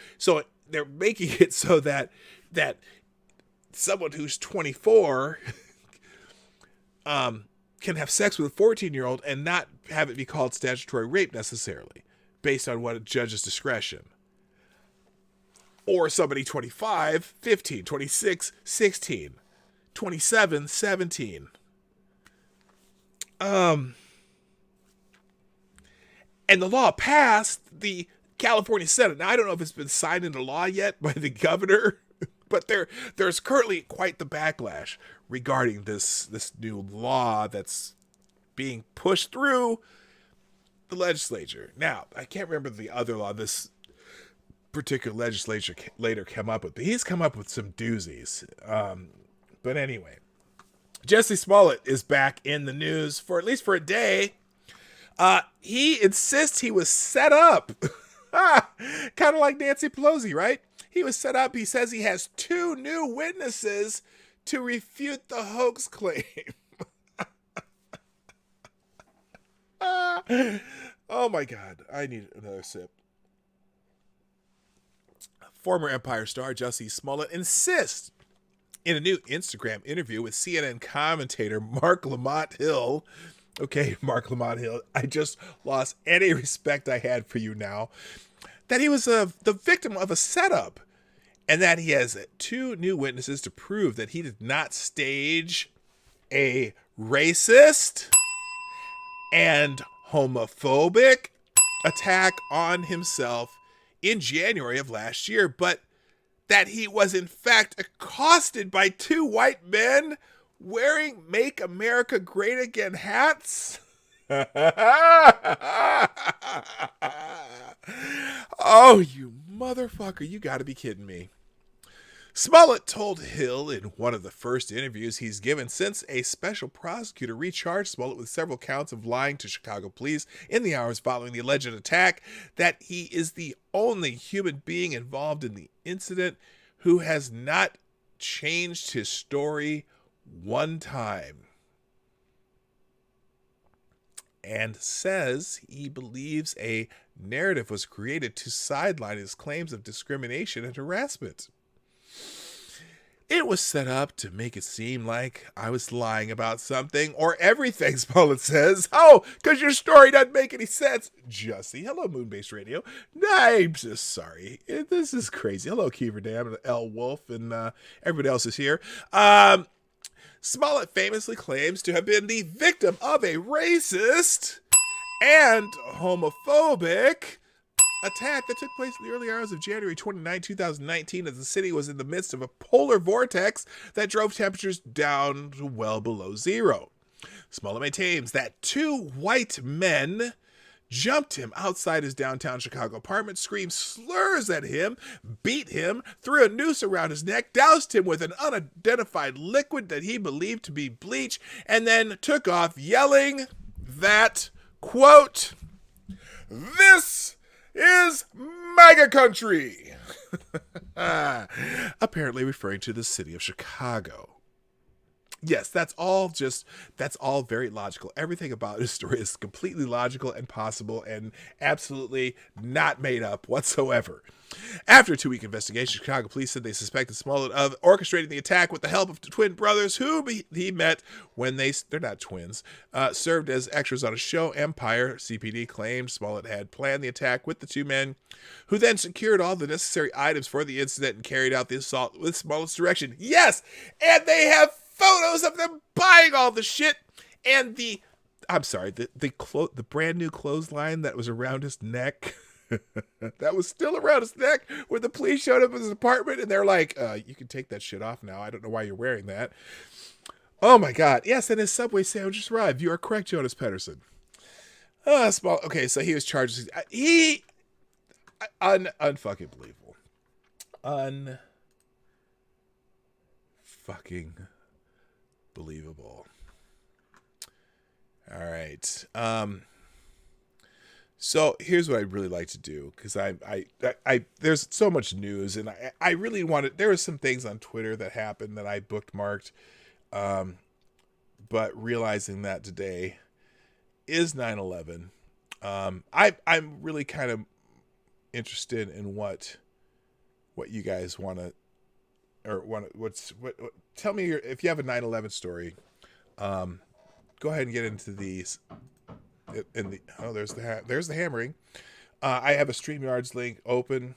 they're making it so that someone who's 24 can have sex with a 14-year-old and not have it be called statutory rape necessarily, based on what a judge's discretion. Or somebody 25, 15, 26, 16, 27, 17. And the law passed the California Senate. Now, I don't know if it's been signed into law yet by the governor, but there's currently quite the backlash regarding this new law that's being pushed through the legislature. Now, I can't remember the other law this particular legislature later came up with, but he's come up with some doozies. But anyway, Jussie Smollett is back in the news for at least for a day. He insists he was set up. Kind of like Nancy Pelosi, right? He was set up. He says he has 2 new witnesses to refute the hoax claim. Oh my God. I need another sip. Former Empire star Jussie Smollett insists in a new Instagram interview with CNN commentator Mark Lamont Hill. Okay, Mark Lamont Hill, I just lost any respect I had for you now. That he was the victim of a setup, and that he has 2 new witnesses to prove that he did not stage a racist and homophobic attack on himself in January of last year, but that he was in fact accosted by 2 white men wearing Make America Great Again hats. Oh, you motherfucker, you gotta be kidding me. Smollett told Hill in one of the first interviews he's given since a special prosecutor recharged Smollett with several counts of lying to Chicago police in the hours following the alleged attack that he is the only human being involved in the incident who has not changed his story one time. And says he believes a narrative was created to sideline his claims of discrimination and harassment. It was set up to make it seem like I was lying about something or everything, Smollett says. Oh, because your story doesn't make any sense. Jussie, hello, Moonbase Radio. I'm just sorry. This is crazy. Hello, Kiever Dam and L Wolf and everybody else is here. Smollett famously claims to have been the victim of a racist and homophobic attack that took place in the early hours of January 29, 2019, as the city was in the midst of a polar vortex that drove temperatures down to well below zero. Smollett maintains that 2 white men jumped him outside his downtown Chicago apartment, screamed slurs at him, beat him, threw a noose around his neck, doused him with an unidentified liquid that he believed to be bleach, and then took off yelling that, quote, "This is MAGA country." Apparently referring to the city of Chicago. Yes, that's all very logical. Everything about this story is completely logical and possible and absolutely not made up whatsoever. After a 2-week investigation, Chicago police said they suspected Smollett of orchestrating the attack with the help of twin brothers whom he met when they're not twins, served as extras on a show, Empire. CPD claimed Smollett had planned the attack with the 2 men, who then secured all the necessary items for the incident and carried out the assault with Smollett's direction. Yes, and they have photos of them buying all the shit and the brand new clothesline that was around his neck. That was still around his neck when the police showed up at his apartment and they're like, you can take that shit off now. I don't know why you're wearing that. Oh my God. Yes, and his Subway sandwich just arrived. You are correct, Jonas Pedersen. Okay, so he was charged. Unfucking believable. Unfucking believable. All right. So here's what I'd really like to do, because I there's so much news, and I really wanted. There were some things on Twitter that happened that I bookmarked, but realizing that today is 9/11, I'm really kind of interested in what you guys want to, or what tell me if you have a 9/11 story. Go ahead and get into these. There's the hammering. I have a StreamYards link open.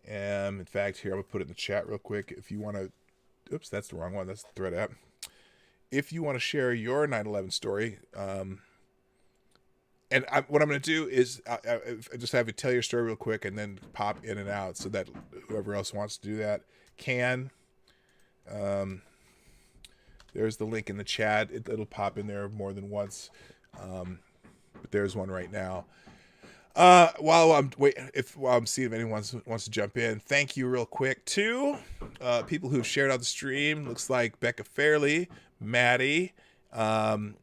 In fact, here I'm gonna put it in the chat real quick. If you want to, oops, that's the wrong one. That's the thread app. If you want to share your 9/11 story, and what I'm going to do is I just have you tell your story real quick and then pop in and out so that whoever else wants to do that can. There's the link in the chat. It'll pop in there more than once, but there's one right now. While I'm seeing if anyone wants to jump in, thank you real quick to people who've shared out the stream. Looks like Becca Farley, Maddie, Tyler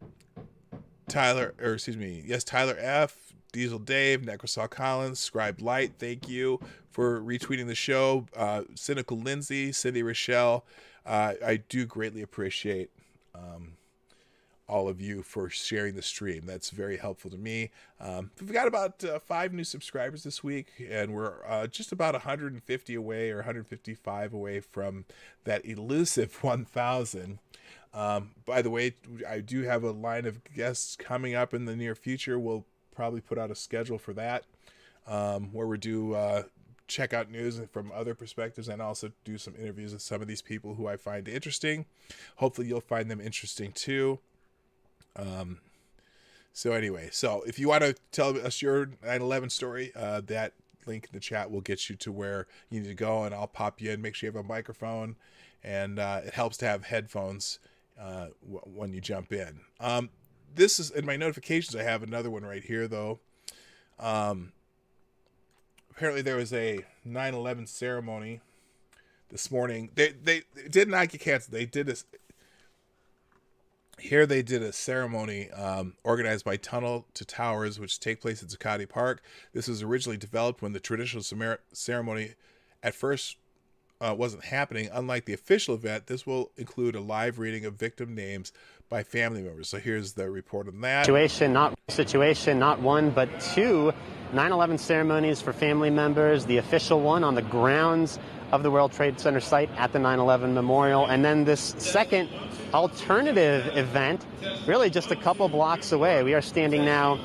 F, Diesel Dave, Necrosaw Collins, Scribe Light, thank you for retweeting the show. Cynical Lindsay, Cindy Rochelle, I do greatly appreciate all of you for sharing the stream. That's very helpful to me. We've got about 5 new subscribers this week, and we're just about 150 away or 155 away from that elusive 1,000. By the way, I do have a line of guests coming up in the near future. We'll probably put out a schedule for that, where we do check out news from other perspectives and also do some interviews with some of these people who I find interesting. Hopefully you'll find them interesting too. So anyway, so if you want to tell us your 9/11 story, that link in the chat will get you to where you need to go, and I'll pop you in. Make sure you have a microphone, and it helps to have headphones when you jump in. This is in my notifications. I have another one right here, though. Apparently there was a 9/11 ceremony this morning. They did not get canceled. They did this. Here they did a ceremony organized by Tunnel to Towers, which take place at Zuccotti Park. This was originally developed when the traditional ceremony at first wasn't happening. Unlike the official event, this will include a live reading of victim names by family members. So here's the report on that. Situation, not one, but 2 9/11 ceremonies for family members. The official one on the grounds of the World Trade Center site at the 9/11 Memorial. And then this second alternative event, really just a couple blocks away. We are standing now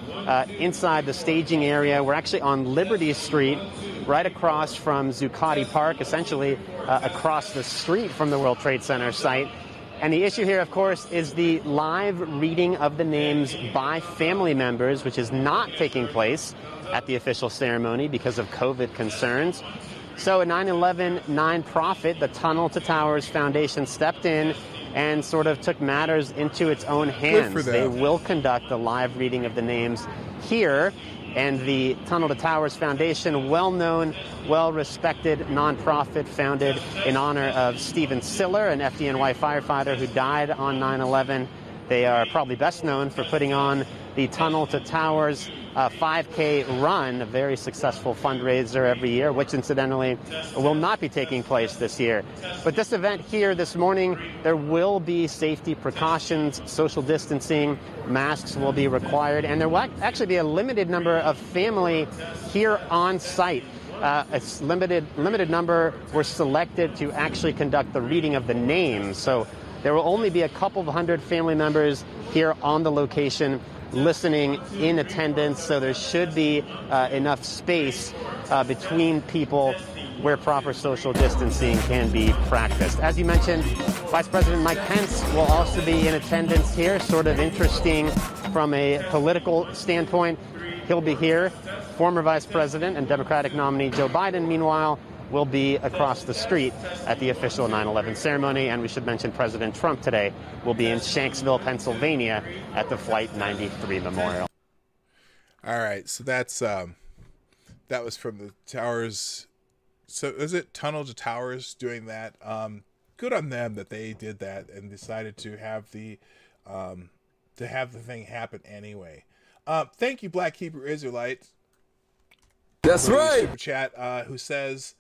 inside the staging area. We're actually on Liberty Street, right across from Zuccotti Park, essentially across the street from the World Trade Center site. And the issue here, of course, is the live reading of the names by family members, which is not taking place at the official ceremony because of COVID concerns. So a 9/11 nonprofit, the Tunnel to Towers Foundation, stepped in and sort of took matters into its own hands. They will conduct a live reading of the names here. And the Tunnel to Towers Foundation, well-known, well-respected nonprofit founded in honor of Stephen Siller, an FDNY firefighter who died on 9/11. They are probably best known for putting on the Tunnel to Towers 5K run, a very successful fundraiser every year, which incidentally will not be taking place this year. But this event here this morning, there will be safety precautions, social distancing, masks will be required, and there will actually be a limited number of family here on site. A limited number were selected to actually conduct the reading of the names. So there will only be a couple of hundred family members here on the location listening in attendance, so there should be enough space between people where proper social distancing can be practiced. As you mentioned, Vice President Mike Pence will also be in attendance here, sort of interesting from a political standpoint. He'll be here. Former Vice President and Democratic nominee Joe Biden, meanwhile, will be across the street at the official 9/11 ceremony. And we should mention President Trump today will be in Shanksville, Pennsylvania at the Flight 93 Memorial. All right, so that's that was from the Towers. So is it Tunnel to Towers doing that? Good on them that they did that and decided to have the thing happen anyway. Thank you, Black Hebrew Israelite. That's right. Super chat, who says,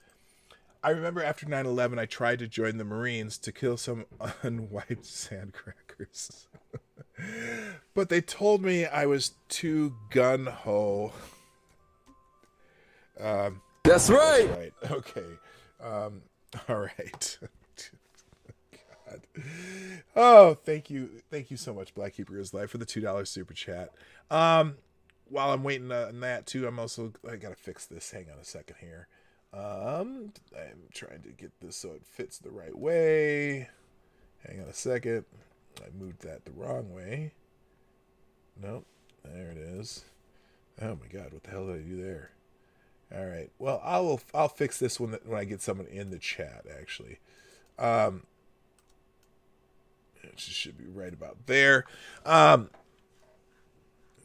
I remember after 9/11, I tried to join the Marines to kill some unwiped sandcrackers. But they told me I was too gun-ho. That's right. That's right. Okay. All right. God. Oh, thank you so much, Black Hebrew is Life, for the $2 super chat. While I'm waiting on that too, I gotta fix this. Hang on a second here. I'm trying to get this so it fits the right way. Hang on a second. I moved that the wrong way. Nope. There it is. Oh my God, what the hell did I do there? All right. Well, I'll fix this when I get someone in the chat. Actually, it should be right about there.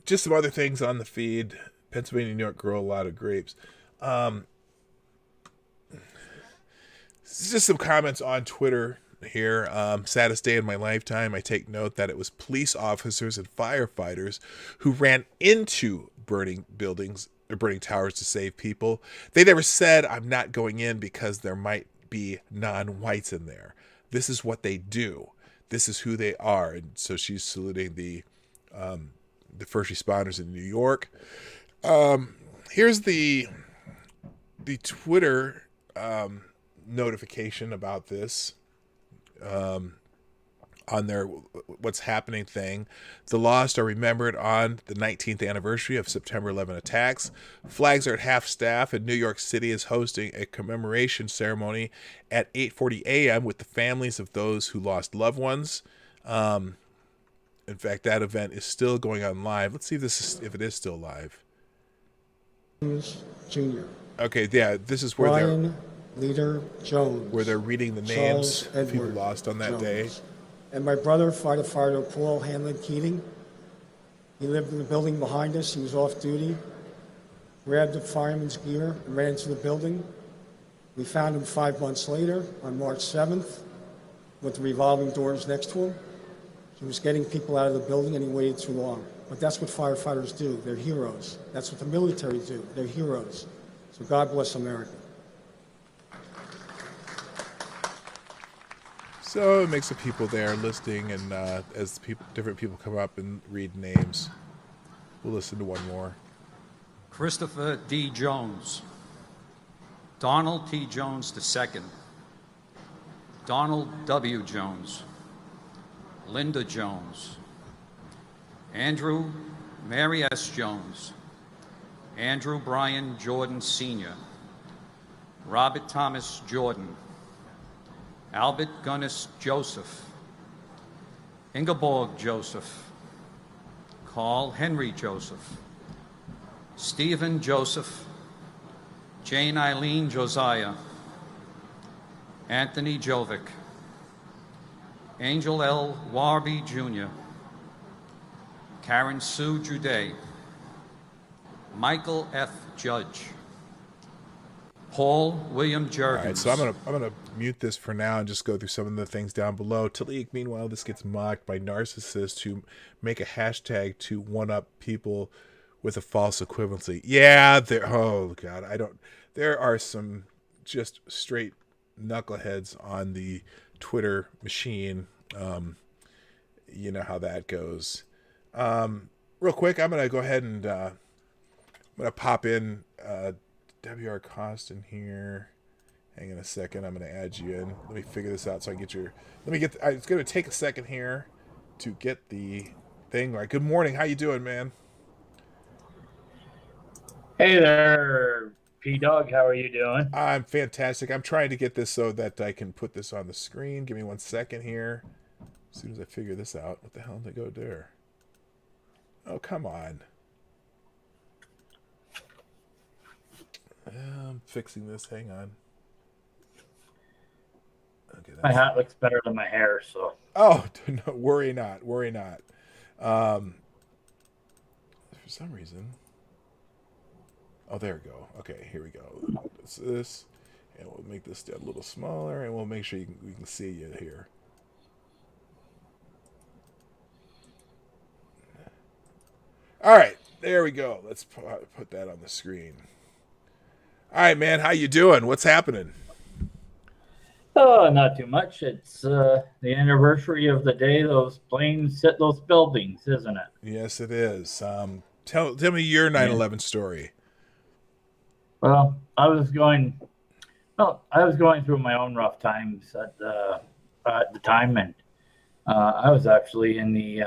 Just some other things on the feed. Pennsylvania, New York grow a lot of grapes. Just some comments on Twitter here. Saddest day in my lifetime. I take note that it was police officers and firefighters who ran into burning buildings or burning towers to save people. They never said, I'm not going in because there might be non-whites in there. This is what they do. This is who they are. And so she's saluting the first responders in New York. Here's the Twitter notification about this on their what's happening thing. The lost are remembered on the 19th anniversary of September 11 attacks. Flags are at half staff, and New York City is hosting a commemoration ceremony at 8:40 a.m. with the families of those who lost loved ones. In fact, that event is still going on live. Let's see if it is still live. Jr. Okay, yeah, this is where Brian Leader Jones, where they're reading the names of people lost on that Jones. day. And my brother, firefighter Paul Hanlon Keating. He lived in the building behind us. He was off duty. Grabbed the fireman's gear and ran into the building. We found him 5 months later on March 7th with the revolving doors next to him. He was getting people out of the building and he waited too long. But that's what firefighters do. They're heroes. That's what the military do. They're heroes. So God bless America. So it makes the people there listening, and as different people come up and read names, we'll listen to one more. Christopher D. Jones, Donald T. Jones II, Donald W. Jones, Linda Jones, Andrew Mary S. Jones, Andrew Brian Jordan Sr., Robert Thomas Jordan, Albert Gunnis Joseph, Ingeborg Joseph, Carl Henry Joseph, Stephen Joseph, Jane Eileen Josiah, Anthony Jovic, Angel L. Warby Jr., Karen Sue Juday, Michael F. Judge, Paul William Jergens. All right, so I'm gonna mute this for now and just go through some of the things down below. Talik, meanwhile, this gets mocked by narcissists who make a hashtag to one-up people with a false equivalency. Yeah, oh God, there are some just straight knuckleheads on the Twitter machine. You know how that goes. Real quick, I'm gonna go ahead and I'm gonna pop in WR Cost in here. Hang on a second. I'm going to add you in. Let me figure this out so I get your... It's going to take a second here to get the thing right. Good morning. How you doing, man? Hey there, PDawg. How are you doing? I'm fantastic. I'm trying to get this so that I can put this on the screen. Give me 1 second here. As soon as I figure this out. What the hell did I go there? Oh, come on. I'm fixing this. Hang on. Okay, my hat looks better than my hair, so. Oh, no, worry not. Worry not. For some reason. Oh, there we go. Okay, here we go. This, and we'll make this a little smaller, and we'll make sure we can see you here. All right, there we go. Let's put that on the screen. All right, man. How you doing? What's happening? Oh, not too much. It's the anniversary of the day those planes hit those buildings, isn't it? Yes, it is. Tell me your 9/11 story. Well, I was going through my own rough times at the time, and I was actually in the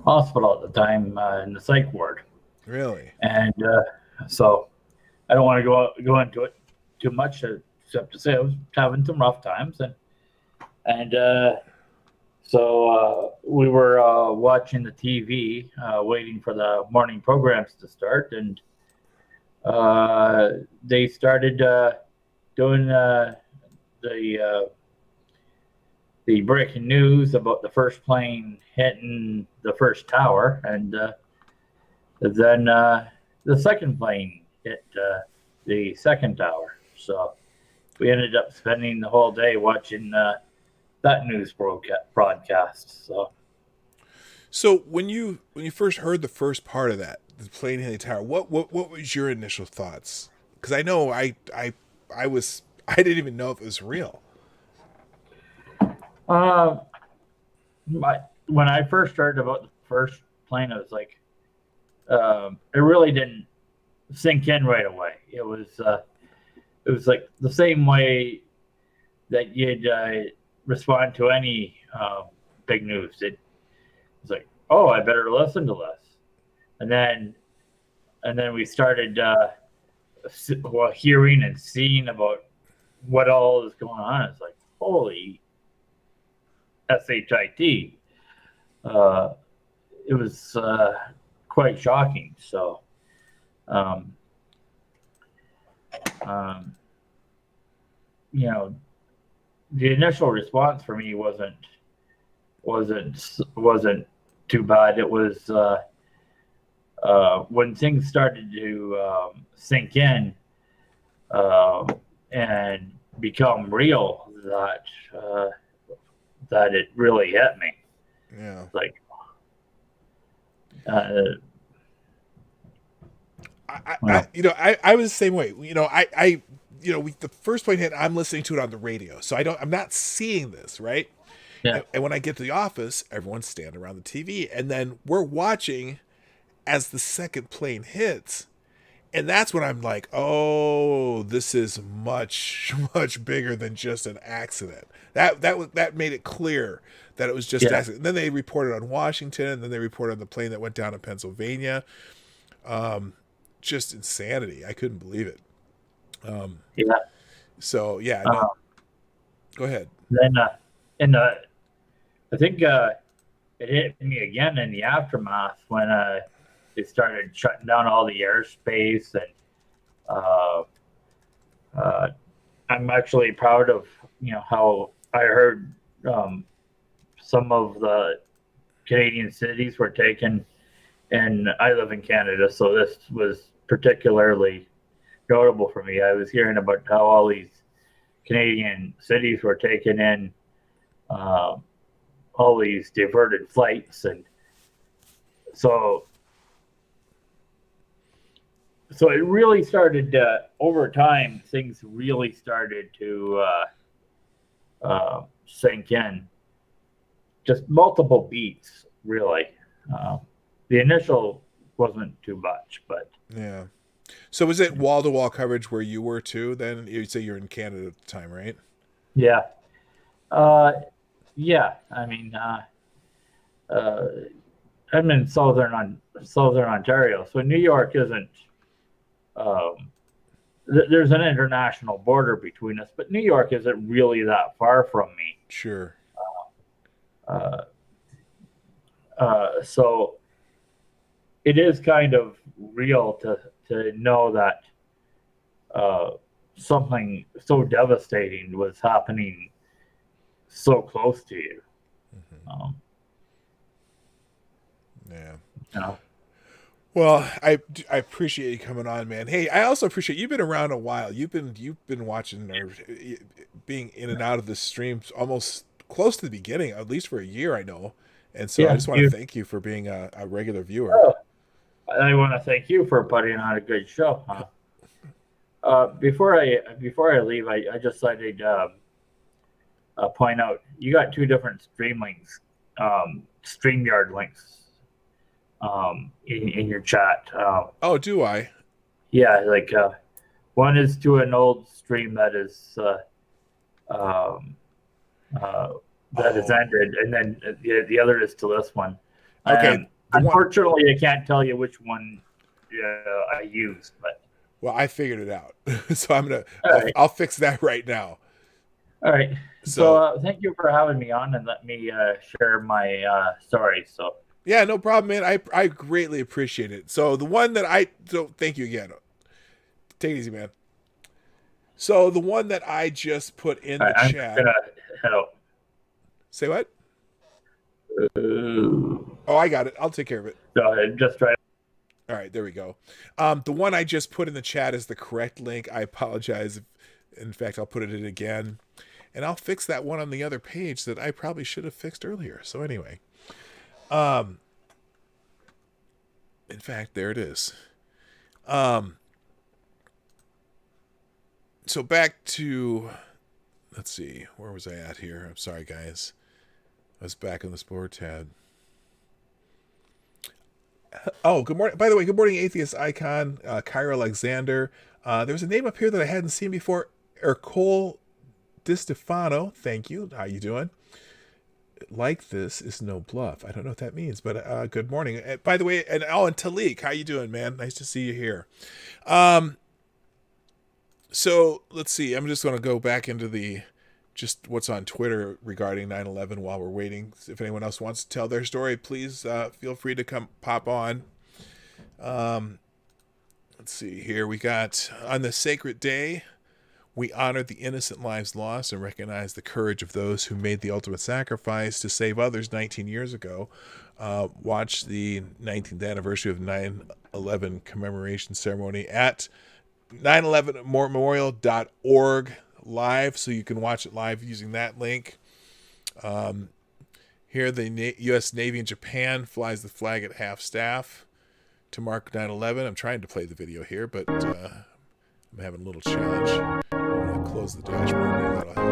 hospital at the time in the psych ward. Really? And so I don't want to go into it too much, except to say I was having some rough times, and so we were watching the TV, waiting for the morning programs to start, and they started doing the breaking news about the first plane hitting the first tower, and then the second plane hit the second tower. So we ended up spending the whole day watching that news broadcast. So when you first heard the first part of that, the plane hitting the tower, what was your initial thoughts? Because I know I didn't even know if it was real. When I first heard about the first plane, I was like, it really didn't sink in right away. It was like the same way that you'd respond to any big news. It was like, oh, I better listen to this, and then we started hearing and seeing about what all is going on. It's like, holy shit. It was quite shocking. So, you know, the initial response for me wasn't too bad. It was when things started to sink in and become real that it really hit me. Yeah. Like, I was the same way. The first plane hit, I'm listening to it on the radio, so I'm not seeing this, right? Yeah. And when I get to the office, everyone's standing around the TV, and then we're watching as the second plane hits, and that's when I'm like, oh, this is much, much bigger than just an accident. That made it clear that it was just an accident. And then they reported on Washington, and then they reported on the plane that went down in Pennsylvania. Just insanity. I couldn't believe it. So yeah, no. Go ahead. Then I think it hit me again in the aftermath when they started shutting down all the airspace, and I'm actually proud of how I heard some of the Canadian cities were taken, and I live in Canada, so this was particularly notable for me. I was hearing about how all these Canadian cities were taking in all these diverted flights, and so it really started over time. Things really started to sink in. Just multiple beats, really. The initial wasn't too much, but yeah. So was it wall-to-wall coverage where you were too? Then you'd say you're in Canada at the time, right? Yeah. Yeah. I mean, I'm in southern Ontario, so New York isn't. There's an international border between us, but New York isn't really that far from me. Sure. So it is kind of real to know that something so devastating was happening so close to you. Mm-hmm. Yeah. You know? Well, I appreciate you coming on, man. Hey, I also appreciate you've been around a while. You've been watching or being in and out of the streams almost close to the beginning, at least for a year, I know. And so I just want to thank you for being a regular viewer. Oh, I want to thank you for putting on a good show. Before I leave, I just decided point out you got two different stream links, StreamYard links, in your chat. Oh, do I? Yeah, like one is to an old stream that is is ended, and then the other is to this one. Okay. Unfortunately, I can't tell you which one I used, but well, I figured it out, so I'll fix that right now. All right. So thank you for having me on and let me share my story. So yeah, no problem, man. I greatly appreciate it. So the one that thank you again. Take it easy, man. So the one that I just put in the chat. I'm gonna head out. Say what? Oh, I got it. I'll take care of it. Go ahead. Just try. All right, there we go. The one I just put in the chat is the correct link. I apologize. In fact, I'll put it in again. And I'll fix that one on the other page that I probably should have fixed earlier. So anyway. In fact, there it is. So back to, let's see, where was I at here? I'm sorry, guys. I was back on the sport tab. Oh, good morning. By the way, good morning, Atheist Icon, Kyra Alexander. There's a name up here that I hadn't seen before. Ercole DiStefano. Thank you. How you doing? Like this is no bluff. I don't know what that means, but good morning. By the way, and Talik, how you doing, man? Nice to see you here. So let's see. I'm just going to go back into just what's on Twitter regarding 9/11 while we're waiting. If anyone else wants to tell their story, please feel free to come pop on. Let's see here. We got, on this sacred day, we honor the innocent lives lost and recognize the courage of those who made the ultimate sacrifice to save others 19 years ago. Watch the 19th anniversary of 9/11 commemoration ceremony at 911memorial.org live, so you can watch it live using that link. Here, the U.S. Navy in Japan flies the flag at half staff to mark 9/11. I'm trying to play the video here, but I'm having a little challenge. I'm going to close the dashboard. Maybe that'll help.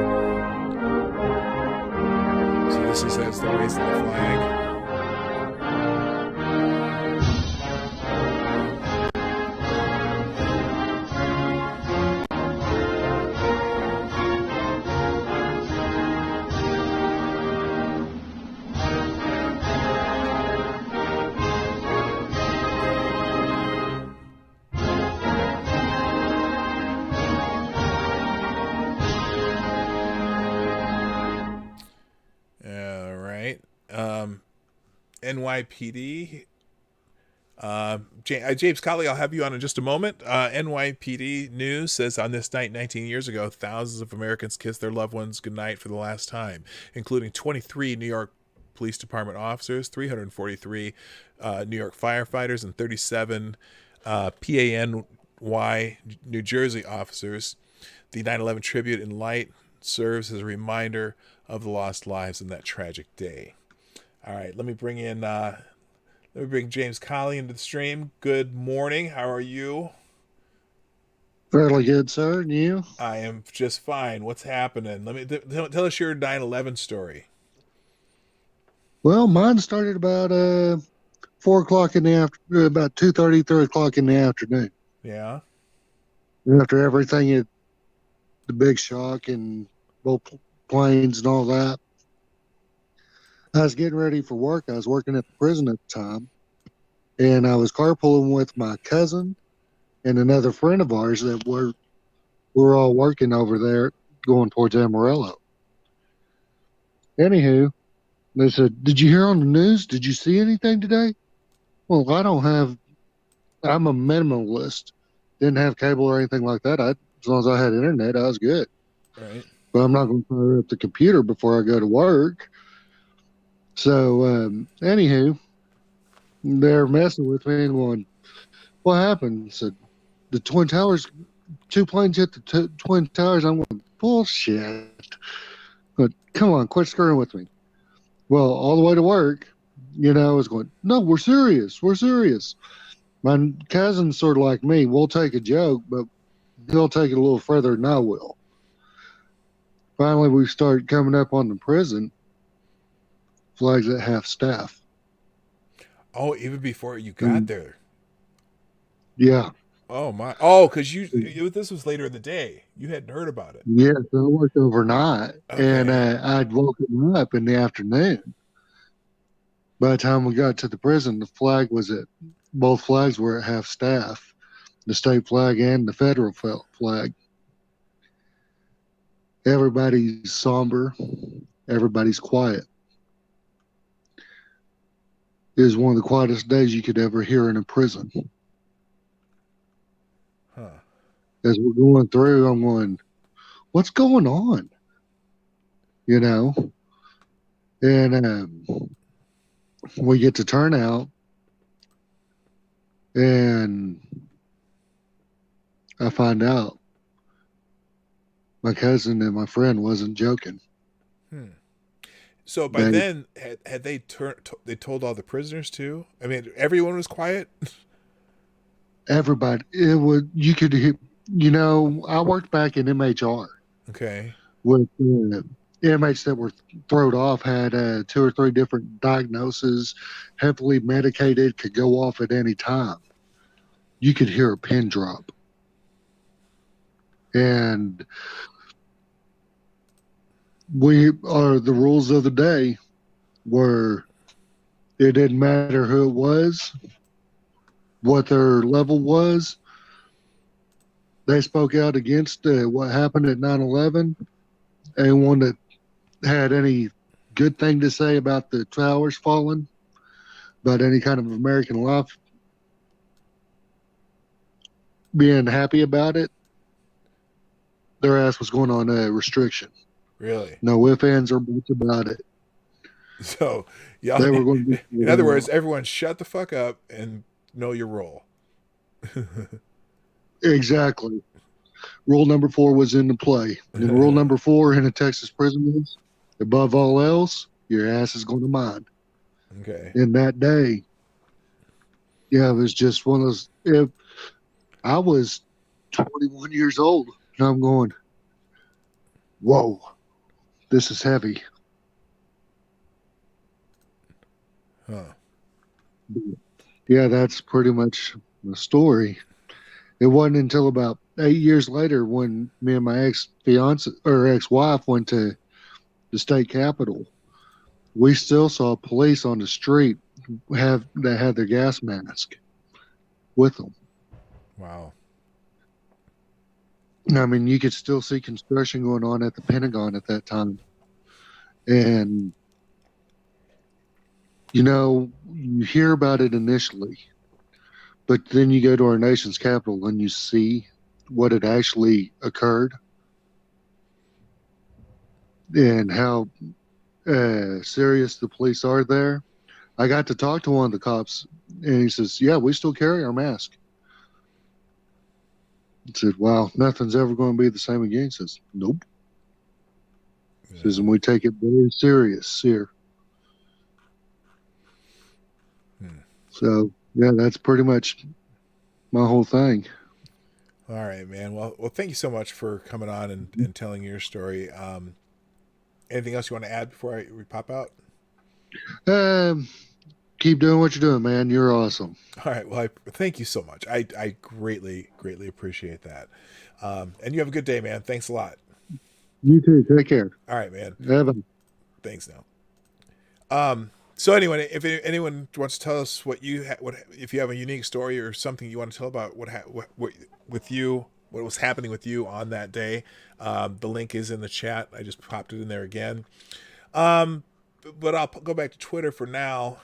So this is as they're raising the flag. NYPD. James Colley, I'll have you on in just a moment. NYPD News says, on this night 19 years ago, thousands of Americans kissed their loved ones goodnight for the last time, including 23 New York Police Department officers, 343 New York firefighters, and 37 PANY New Jersey officers. The 9/11 tribute in light serves as a reminder of the lost lives in that tragic day. All right, let me bring James Colley into the stream. Good morning. How are you? Fairly good, sir. And you? I am just fine. What's happening? Let me tell us your 9/11 story. Well, mine started about 4 o'clock in the afternoon, about 2:30, 3 o'clock in the afternoon. Yeah. After everything, the big shock and both planes and all that. I was getting ready for work. I was working at the prison at the time, and I was carpooling with my cousin and another friend of ours that we're all working over there going towards Amarillo. Anywho, they said, "Did you hear on the news? Did you see anything today?" Well, I'm a minimalist. Didn't have cable or anything like that. As long as I had internet, I was good. Right. But I'm not going to fire up the computer before I go to work. So, anywho, they're messing with me and going, "What happened?" I said, "The Twin Towers, 2 planes hit the Twin Towers." I'm going, "Bullshit." But come on, quit screwing with me. Well, all the way to work, I was going, "No, we're serious. We're serious." My cousin's sort of like me. We'll take a joke, but he'll take it a little further than I will. finally we started coming up on the prison flags at half staff. Oh, even before you got there. Yeah. Oh my! Oh, because this was later in the day. You hadn't heard about it. Yeah, so I worked overnight, Okay. and I'd woken up in the afternoon. By the time we got to the prison, both flags were at half staff, the state flag and the federal flag. Everybody's somber. Everybody's quiet. It was one of the quietest days you could ever hear in a prison. Huh. As we're going through, I'm going, what's going on? You know? And we get to turnout, and I find out my cousin and my friend wasn't joking. So by then, had they they told all the prisoners too? I mean, everyone was quiet. Everybody, you could hear. You know, I worked back in MHR. Okay. With inmates that were thrown off had 2 or 3 different diagnoses, heavily medicated, could go off at any time. You could hear a pin drop. And the rules of the day were it didn't matter who it was, what their level was. They spoke out against what happened at 9/11. Anyone that had any good thing to say about the towers falling, about any kind of American life, being happy about it, their ass was going on a restriction. Really? No ifs, ands, or buts about it. So, y'all, they were going to in other words, everyone shut the fuck up and know your role. Exactly. Rule number 4 was into play. And rule number 4 in a Texas prison is, above all else, your ass is going to mind. Okay. In that day, yeah, it was just one of those. I was 21 years old, and I'm going, whoa, this is heavy. Huh. Yeah, that's pretty much the story. It wasn't until about 8 years later when me and my ex-wife went to the state capitol. We still saw police on the street that had their gas mask with them. Wow. I mean, you could still see construction going on at the Pentagon at that time. And, you know, you hear about it initially, but then you go to our nation's capital and you see what had actually occurred and how serious the police are there. I got to talk to one of the cops, and he says, yeah, we still carry our mask. I said, wow, nothing's ever going to be the same again. He says, nope. He says, and we take it very serious here. So, yeah, that's pretty much my whole thing. All right, man. Well, thank you so much for coming on and telling your story. Anything else you want to add before we pop out? Keep doing what you're doing, man. You're awesome. All right. Well, thank you so much. I greatly, greatly appreciate that. And you have a good day, man. Thanks a lot. You too. Take care. All right, man. Thanks now. So anyway, if anyone wants to tell us if you have a unique story or something you want to tell about what was happening with you on that day, the link is in the chat. I just popped it in there again. But I'll go back to Twitter for now.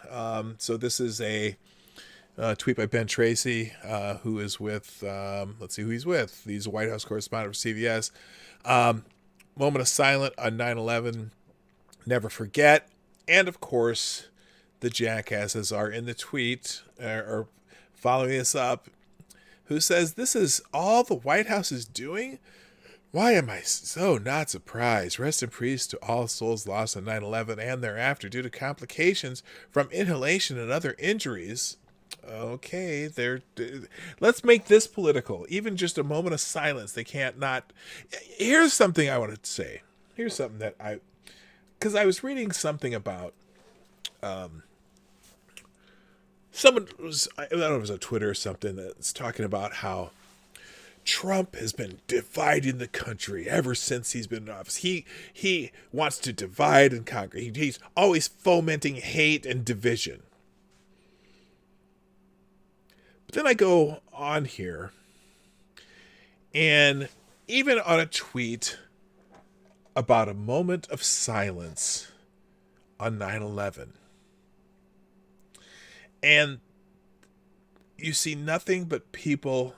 So this is a tweet by Ben Tracy, who is with, let's see who he's with. He's a White House correspondent for CBS. Moment of silence on 9/11. Never forget. And of course, the jackasses are in the tweet or following this up, who says, this is all the White House is doing? Why am I so not surprised? Rest in peace to all souls lost on 9/11 and thereafter due to complications from inhalation and other injuries. Okay, let's make this political. Even just a moment of silence, they can't not. Here's something I wanted to say. here's something that because I was reading something about someone was, I don't know if it was on Twitter or something, that's talking about how Trump has been dividing the country ever since he's been in office. He wants to divide and conquer. He's always fomenting hate and division. But then I go on here, and even on a tweet about a moment of silence on 9/11, and you see nothing but people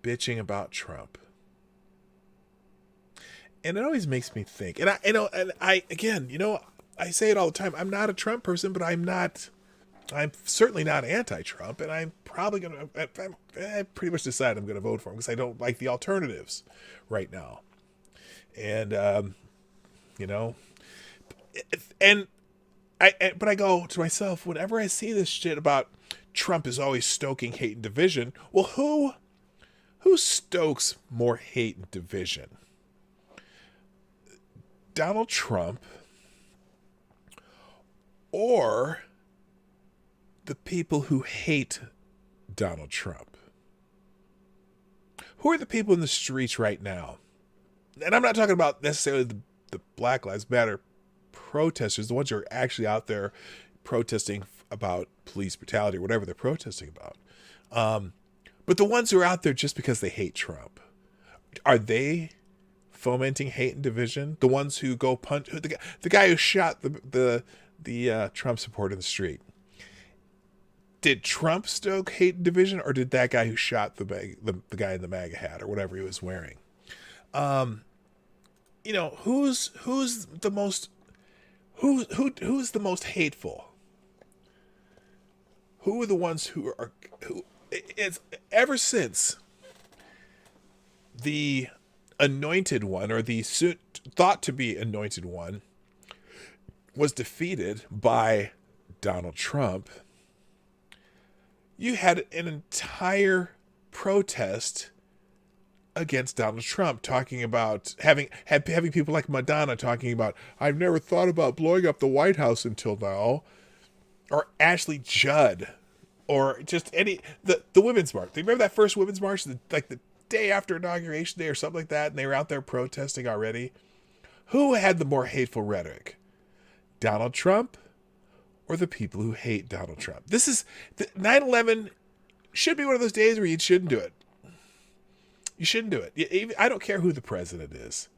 bitching about Trump. And it always makes me think. And I again, I say it all the time. I'm not a Trump person, but I'm certainly not anti-Trump, and I'm probably I pretty much decided I'm going to vote for him because I don't like the alternatives right now. And but I go to myself, whenever I see this shit about Trump is always stoking hate and division, well, who stokes more hate and division? Donald Trump or the people who hate Donald Trump? Who are the people in the streets right now? And I'm not talking about necessarily the Black Lives Matter protesters, the ones who are actually out there protesting about police brutality or whatever they're protesting about. But the ones who are out there just because they hate Trump, are they fomenting hate and division? The ones who go punch the guy who shot the Trump supporter in the street. Did Trump stoke hate and division, or did that guy who shot the guy in the MAGA hat or whatever he was wearing? Who's the most hateful? Who are the ones who it's ever since the anointed one, or the thought to be anointed one, was defeated by Donald Trump, you had an entire protest against Donald Trump, talking about having people like Madonna talking about, I've never thought about blowing up the White House until now, or Ashley Judd, or just the Women's March. Do you remember that first Women's March, the day after Inauguration Day or something like that, and they were out there protesting already? Who had the more hateful rhetoric? Donald Trump or the people who hate Donald Trump? 9/11 should be one of those days where you shouldn't do it. You shouldn't do it. I don't care who the president is.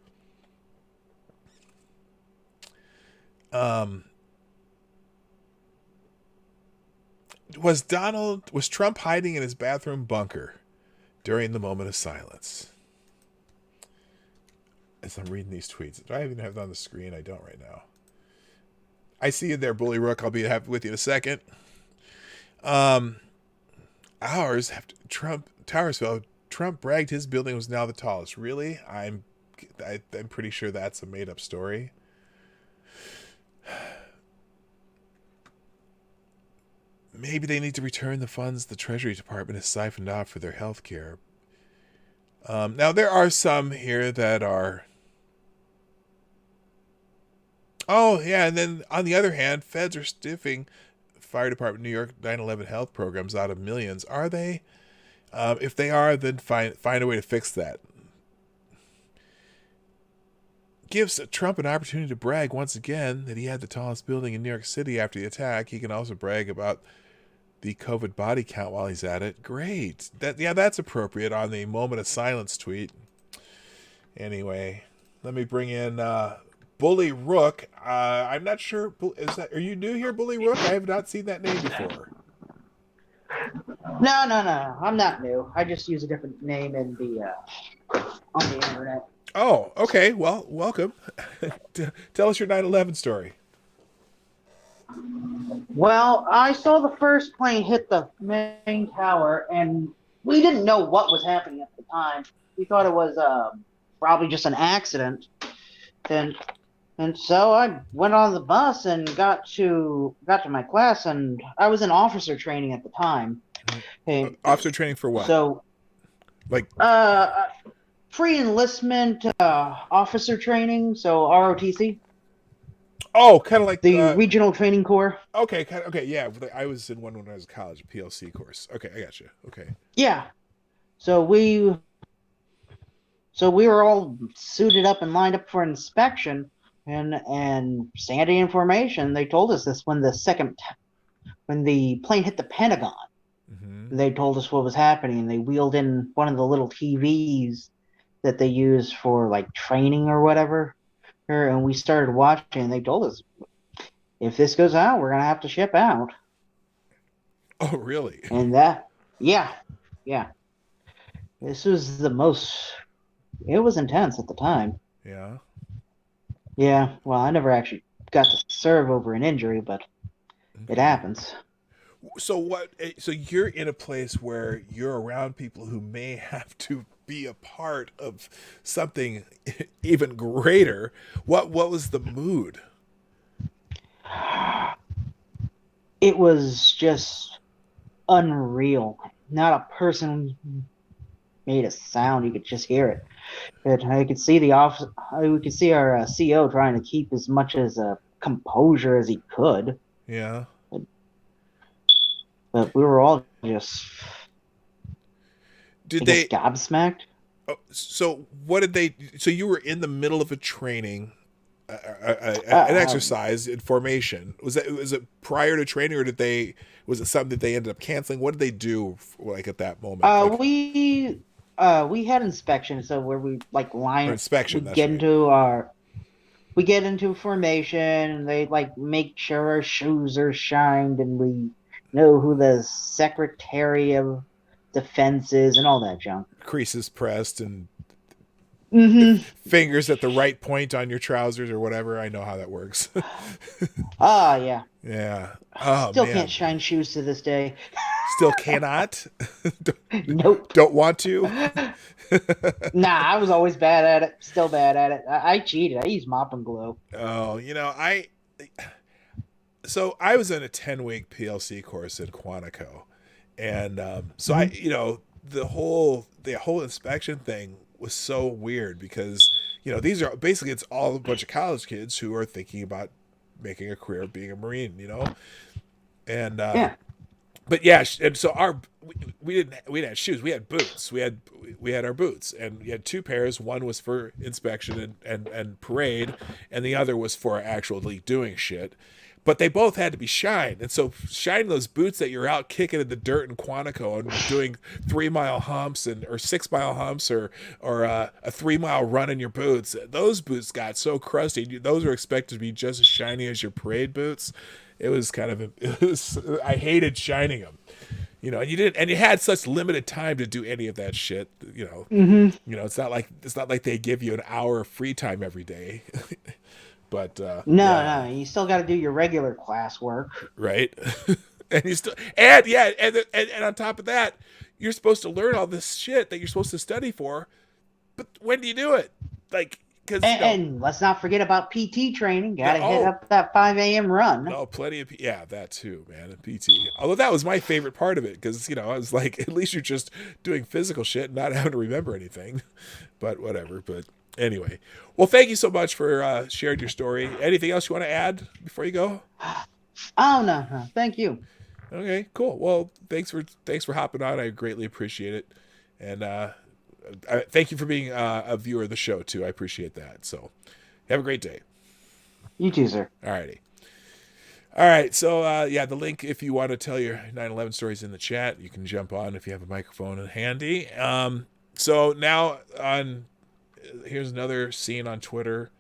Was Trump hiding in his bathroom bunker during the moment of silence? As I'm reading these tweets, do I even have it on the screen? I don't right now. I see you there, Bully Rook. I'll be with you in a second. Towersville. Trump bragged his building was now the tallest. Really? I'm pretty sure that's a made-up story. Maybe they need to return the funds the Treasury Department has siphoned off for their health care. Now, there are some here that are... Oh, yeah, and then on the other hand, feds are stiffing Fire Department New York 9/11 health programs out of millions. Are they? If they are, then find a way to fix that. Gives Trump an opportunity to brag once again that he had the tallest building in New York City after the attack. He can also brag about the COVID body count while he's at it. Great. That's appropriate on the moment of silence tweet. Anyway, let me bring in Bully Rook. I'm not sure. Are you new here, Bully Rook? I have not seen that name before. No. I'm not new. I just use a different name in on the internet. Oh, okay. Well, welcome. Tell us your 9/11 story. Well, I saw the first plane hit the main tower, and we didn't know what was happening at the time. We thought it was probably just an accident. And so I went on the bus and got to my class, and I was in officer training at the time. Officer training for what? So, like pre-enlistment officer training, so ROTC. Oh, kind of like the Regional Training Corps. Okay, okay, yeah. I was in one when I was in college, a PLC course. Okay, I got you. Okay. Yeah. So we were all suited up and lined up for inspection, and standing information. They told us this when the plane hit the Pentagon. Mm-hmm. They told us what was happening. They wheeled in one of the little TVs that they use for like training or whatever. And we started watching, and they told us, if this goes out, we're going to have to ship out. Oh, really? And yeah. This was it was intense at the time. Yeah. Yeah, well, I never actually got to serve over an injury, but it happens. So you're in a place where you're around people who may have to be a part of something even greater. What was the mood? It was just unreal. Not a person made a sound. You could just hear it. But I could see we could see our CO trying to keep as much as composure as he could. Yeah. But we were all just gobsmacked. Oh, so what did they? So you were in the middle of a training, an exercise in formation. Was it prior to training, or was it something that they ended up canceling? What did they do like at that moment? We had inspection, so where we like line inspection. We get into formation, and they like make sure our shoes are shined, and we know who the Secretary of Defense is, and all that junk. Creases pressed and fingers at the right point on your trousers or whatever. I know how that works. Yeah. Yeah. Still can't shine shoes to this day. Still cannot? Nope. Don't want to? Nah, I was always bad at it. Still bad at it. I cheated. I used mop and glue. Oh, So I was in a 10-week PLC course in Quantico. And so the whole inspection thing was so weird because, these are basically, it's all a bunch of college kids who are thinking about making a career of being a Marine, and but yeah, and so we didn't have shoes, we had boots, we had our boots, and we had two pairs. One was for inspection and parade, and the other was for actually doing shit. But they both had to be shined. And so shining those boots that you're out kicking in the dirt in Quantico and doing 3-mile humps or 6-mile humps or a 3-mile run in your boots, those boots got so crusty. Those were expected to be just as shiny as your parade boots. It was I hated shining them. And you had such limited time to do any of that shit. It's not like they give you an hour of free time every day. But no, you still got to do your regular classwork, right? and on top of that, you're supposed to learn all this shit that you're supposed to study for. But when do you do it? And let's not forget about PT training. Got to hit up that 5 a.m. run. No, plenty of that too, man. PT. Although that was my favorite part of it because I was like, at least you're just doing physical shit, and not having to remember anything. But whatever. But anyway, well, thank you so much for sharing your story. Anything else you want to add before you go? Oh no, thank you. Okay, cool. Well, thanks for hopping on. I greatly appreciate it, and thank you for being a viewer of the show too. I appreciate that. So, have a great day. You too, sir. Alrighty. All right. So, the link if you want to tell your 9/11 stories in the chat, you can jump on if you have a microphone handy. So now here's another scene on Twitter.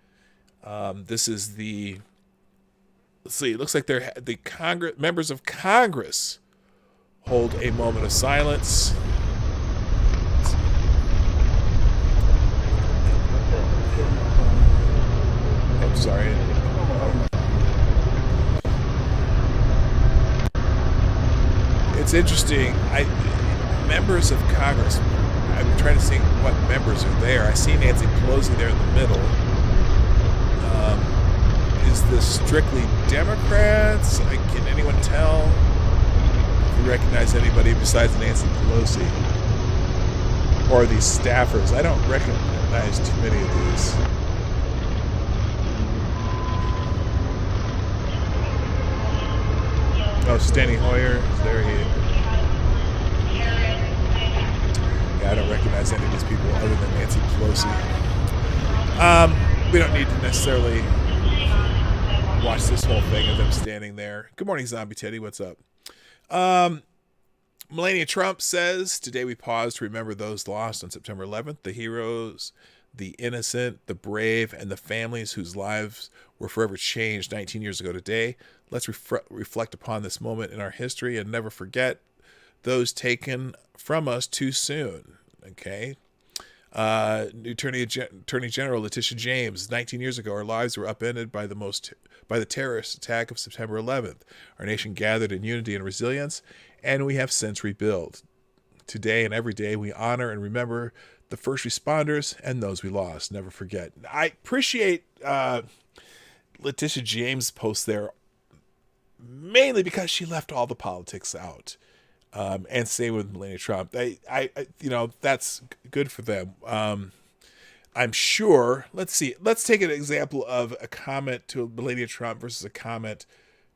This is let's see, it looks like the members of Congress hold a moment of silence. I'm sorry. It's interesting. Members of Congress, I'm trying to see what members are there. I see Nancy Pelosi there in the middle. Is this strictly Democrats? Can anyone tell? If you recognize anybody besides Nancy Pelosi? Or these staffers. I don't recognize too many of these. Oh, Steny Hoyer. There he is. Yeah, I don't recognize any of these people other than Nancy Pelosi. We don't need to necessarily watch this whole thing of them standing there. Good morning, Zombie Teddy. What's up? Melania Trump says, today we pause to remember those lost on September 11th, the heroes, the innocent, the brave, and the families whose lives were forever changed 19 years ago today. Let's reflect upon this moment in our history and never forget those taken from us too soon. Okay. New Attorney General Letitia James, 19 years ago, our lives were upended by the terrorist attack of September 11th. Our nation gathered in unity and resilience, and we have since rebuilt. Today and every day, we honor and remember the first responders and those we lost. Never forget. I appreciate Letitia James' post there, mainly because she left all the politics out. And same with Melania Trump. I that's good for them. I'm sure. Let's see. Let's take an example of a comment to Melania Trump versus a comment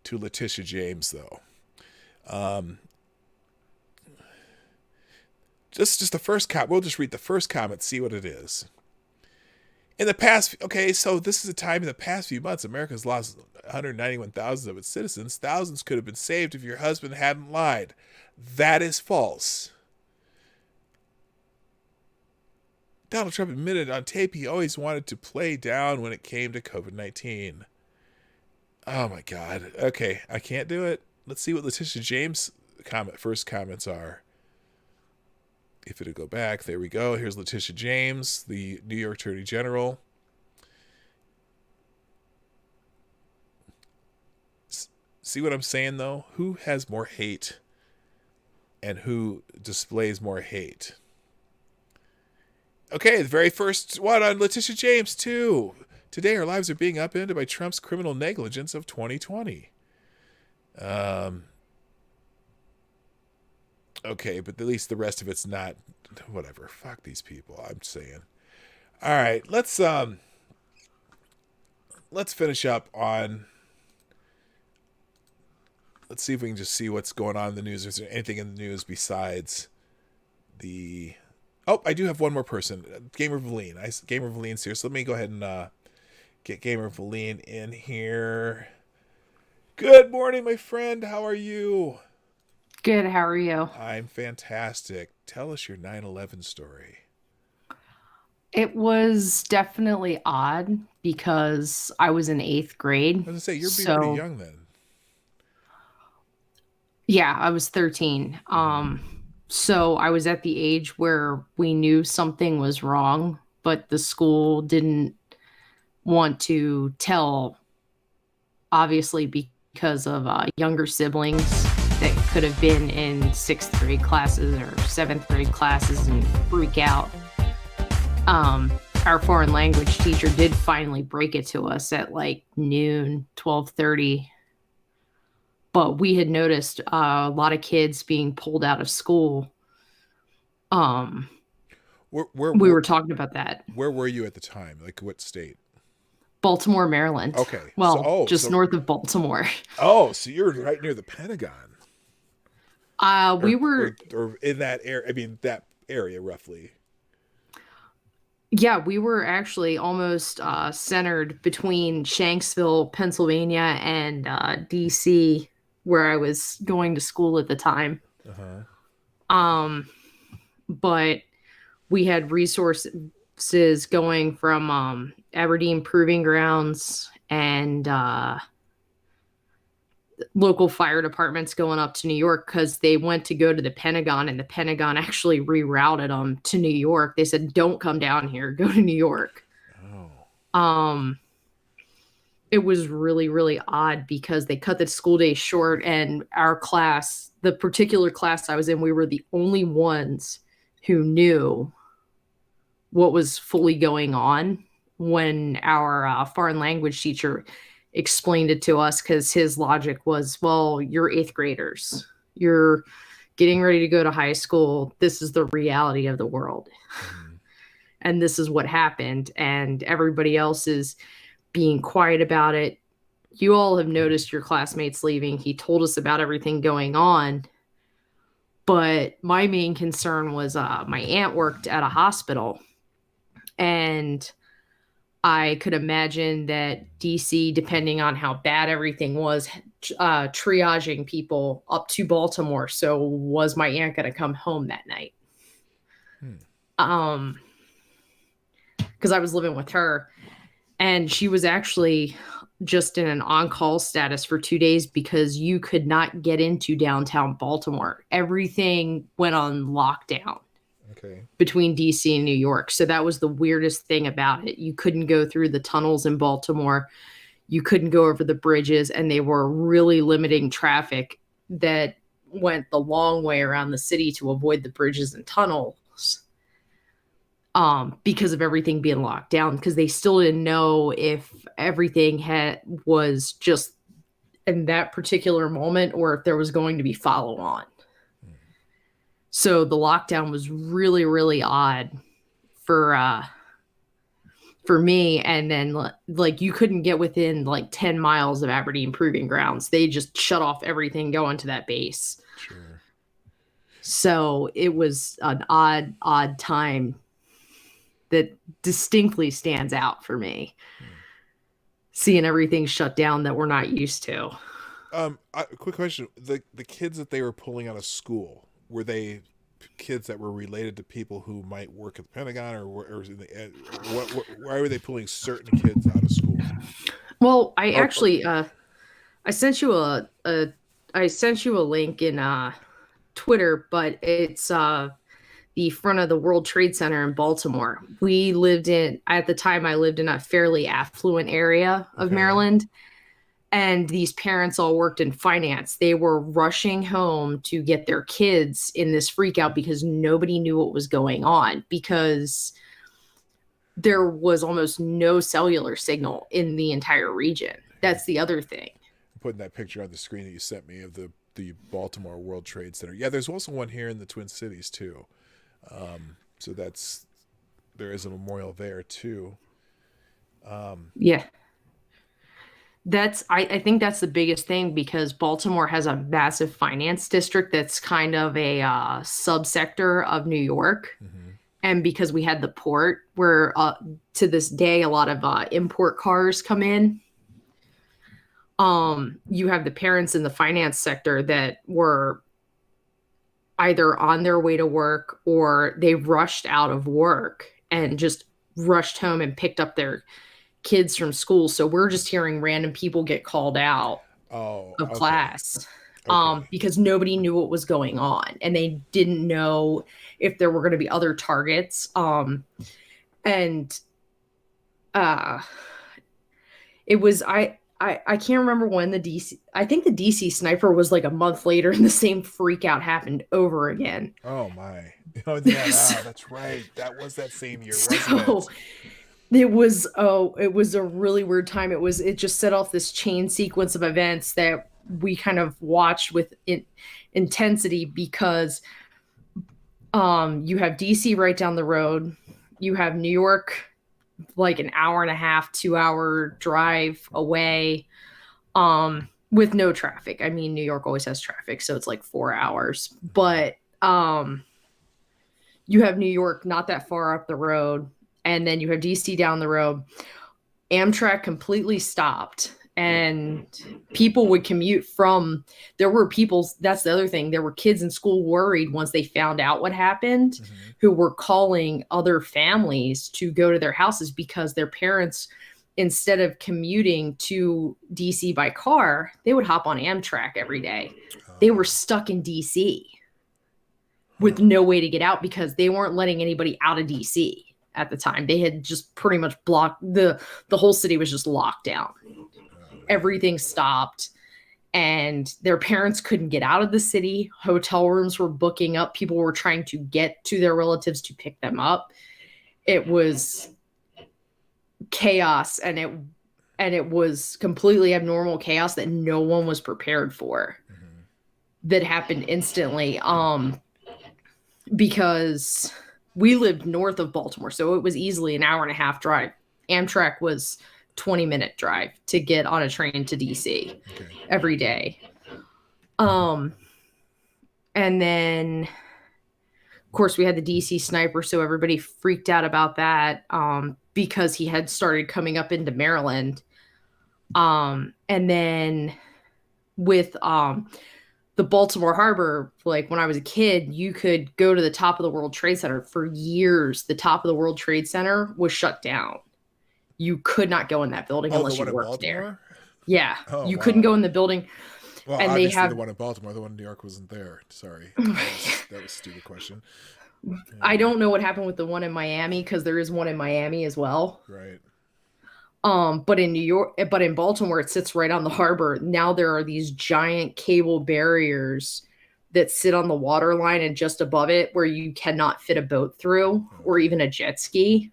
to Letitia James, though. Just the first comment. We'll just read the first comment, see what it is. In the past, okay, so this is a time in the past few months, America's lost 191,000 of its citizens. Thousands could have been saved if your husband hadn't lied. That is false. Donald Trump admitted on tape he always wanted to play down when it came to COVID-19. Oh my God. Okay, I can't do it. Let's see what Letitia James' first comments are. If it'll go back, there we go. Here's Letitia James, the New York Attorney General. See what I'm saying, though? Who has more hate and who displays more hate? Okay, the very first one on Letitia James, too. Today, our lives are being upended by Trump's criminal negligence of 2020. Okay, but at least the rest of it's not, whatever. Fuck these people, I'm saying. All right, let's finish up on, let's see if we can just see what's going on in the news. Is there anything in the news besides the, oh, I do have one more person, Gamer Valine. Gamer Valine's here, so let me go ahead and get Gamer Valine in here. Good morning, my friend. How are you? Good, how are you? I'm fantastic. Tell us your 9/11 story. It was definitely odd because I was in 8th grade. I was going to say, you're being pretty young then. Yeah, I was 13. So I was at the age where we knew something was wrong, but the school didn't want to tell, obviously because of younger siblings that could have been in 6th grade classes or 7th grade classes and freak out. Our foreign language teacher did finally break it to us at like noon, 12:30. But we had noticed a lot of kids being pulled out of school. We were talking about that. Where were you at the time? Like what state? Baltimore, Maryland. Okay. Well, just north of Baltimore. Oh, so you're right near the Pentagon. We were in that area. I mean, that area roughly. Yeah, we were actually almost centered between Shanksville, Pennsylvania, and DC, where I was going to school at the time. But we had resources going from Aberdeen Proving Grounds and local fire departments going up to New York because they went to go to the Pentagon, and the Pentagon actually rerouted them to New York. They said, don't come down here, go to New York. It was really, really odd because they cut the school day short, and our class, the particular class I was in, we were the only ones who knew what was fully going on when our foreign language teacher explained it to us, because his logic was, well, you're 8th graders. You're getting ready to go to high school. This is the reality of the world. And this is what happened. And everybody else is being quiet about it. You all have noticed your classmates leaving. He told us about everything going on. But my main concern was my aunt worked at a hospital. And I could imagine that DC, depending on how bad everything was, triaging people up to Baltimore. So was my aunt going to come home that night? Because I was living with her, and she was actually just in an on-call status for 2 days because you could not get into downtown Baltimore. Everything went on lockdown. Okay. Between DC and New York. So that was the weirdest thing about it. You couldn't go through the tunnels in Baltimore. You couldn't go over the bridges, and they were really limiting traffic that went the long way around the city to avoid the bridges and tunnels. Because of everything being locked down, because they still didn't know if everything was just in that particular moment or if there was going to be follow on. So the lockdown was really, really odd for me. And then like you couldn't get within like 10 miles of Aberdeen Proving Grounds. They just shut off everything going to that base. Sure. So it was an odd time that distinctly stands out for me. Seeing everything shut down that we're not used to. Quick question. The kids that they were pulling out of school, were they kids that were related to people who might work at the Pentagon, or why were they pulling certain kids out of school? Well, I actually I sent you a link in Twitter, but it's the front of the World Trade Center in Baltimore. At the time I lived in a fairly affluent area of Maryland. And these parents all worked in finance. They were rushing home to get their kids in this freak out because nobody knew what was going on, because there was almost no cellular signal in the entire region. That's the other thing. I'm putting that picture on the screen that you sent me of the Baltimore World Trade Center. Yeah, there's also one here in the Twin Cities too. So there is a memorial there too. Yeah. I think that's the biggest thing, because Baltimore has a massive finance district that's kind of a subsector of New York. Mm-hmm. And because we had the port where to this day a lot of import cars come in, you have the parents in the finance sector that were either on their way to work or they rushed out of work and just rushed home and picked up their kids from school. So we're just hearing random people get called out of class because nobody knew what was going on, and they didn't know if there were going to be other targets. It was, I can't remember when I think the DC sniper was like a month later, and the same freak out happened over again. Oh my. Oh yeah, that's right. That was that same year, wasn't it? It was a really weird time. It just set off this chain sequence of events that we kind of watched with intensity, because you have DC right down the road. You have New York like an hour and a half, 2-hour drive away, with no traffic. I mean, New York always has traffic, so it's like 4 hours. But you have New York not that far up the road. And then you have DC down the road. Amtrak completely stopped, and people would commute that's the other thing. There were kids in school worried once they found out what happened, who were calling other families to go to their houses because their parents, instead of commuting to DC by car, they would hop on Amtrak every day. They were stuck in DC with no way to get out because they weren't letting anybody out of DC. At the time, they had just pretty much blocked the whole city was just locked down. Everything stopped, and their parents couldn't get out of the city. Hotel rooms were booking up. People were trying to get to their relatives to pick them up. It was chaos, and it was completely abnormal chaos that no one was prepared for. that happened instantly. Because we lived north of Baltimore, so it was easily an hour and a half drive. Amtrak was 20-minute drive to get on a train to DC every day. And then, of course, we had the DC sniper, so everybody freaked out about that because he had started coming up into Maryland. And then with the Baltimore Harbor, like when I was a kid, you could go to the top of the World Trade Center. For years, the top of the World Trade Center was shut down. You could not go in that building unless you worked there. Yeah, you couldn't go in the building. Well, and obviously they have the one in Baltimore, the one in New York wasn't there. Sorry, that was a stupid question. I don't know what happened with the one in Miami because there is one in Miami as well. Right. But in New York, but in Baltimore, it sits right on the harbor. Now there are these giant cable barriers that sit on the water line and just above it where you cannot fit a boat through or even a jet ski.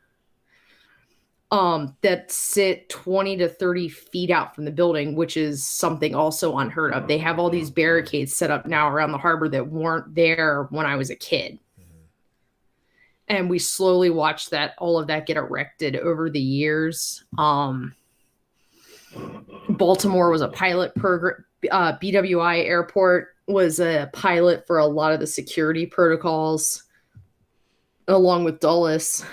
That sit 20 to 30 feet out from the building, which is something also unheard of. They have all these barricades set up now around the harbor that weren't there when I was a kid. And we slowly watched all of that get erected over the years. Baltimore was a pilot program. BWI Airport was a pilot for a lot of the security protocols, along with Dulles,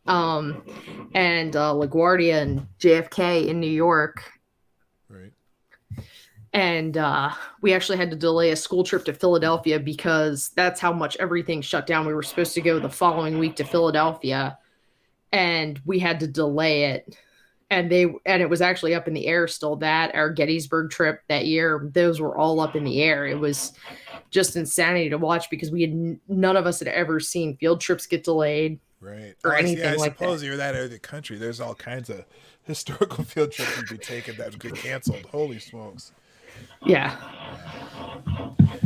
and LaGuardia and JFK in New York. Right. And we actually had to delay a school trip to Philadelphia because that's how much everything shut down. We were supposed to go the following week to Philadelphia, and we had to delay it. And it was actually up in the air still. That our Gettysburg trip that year, those were all up in the air. It was just insanity to watch because none of us had ever seen field trips get delayed. Right. Or anything I like suppose that. you're that area of the country. There's all kinds of historical field trips you'd be taking that would get canceled. Holy smokes. Yeah.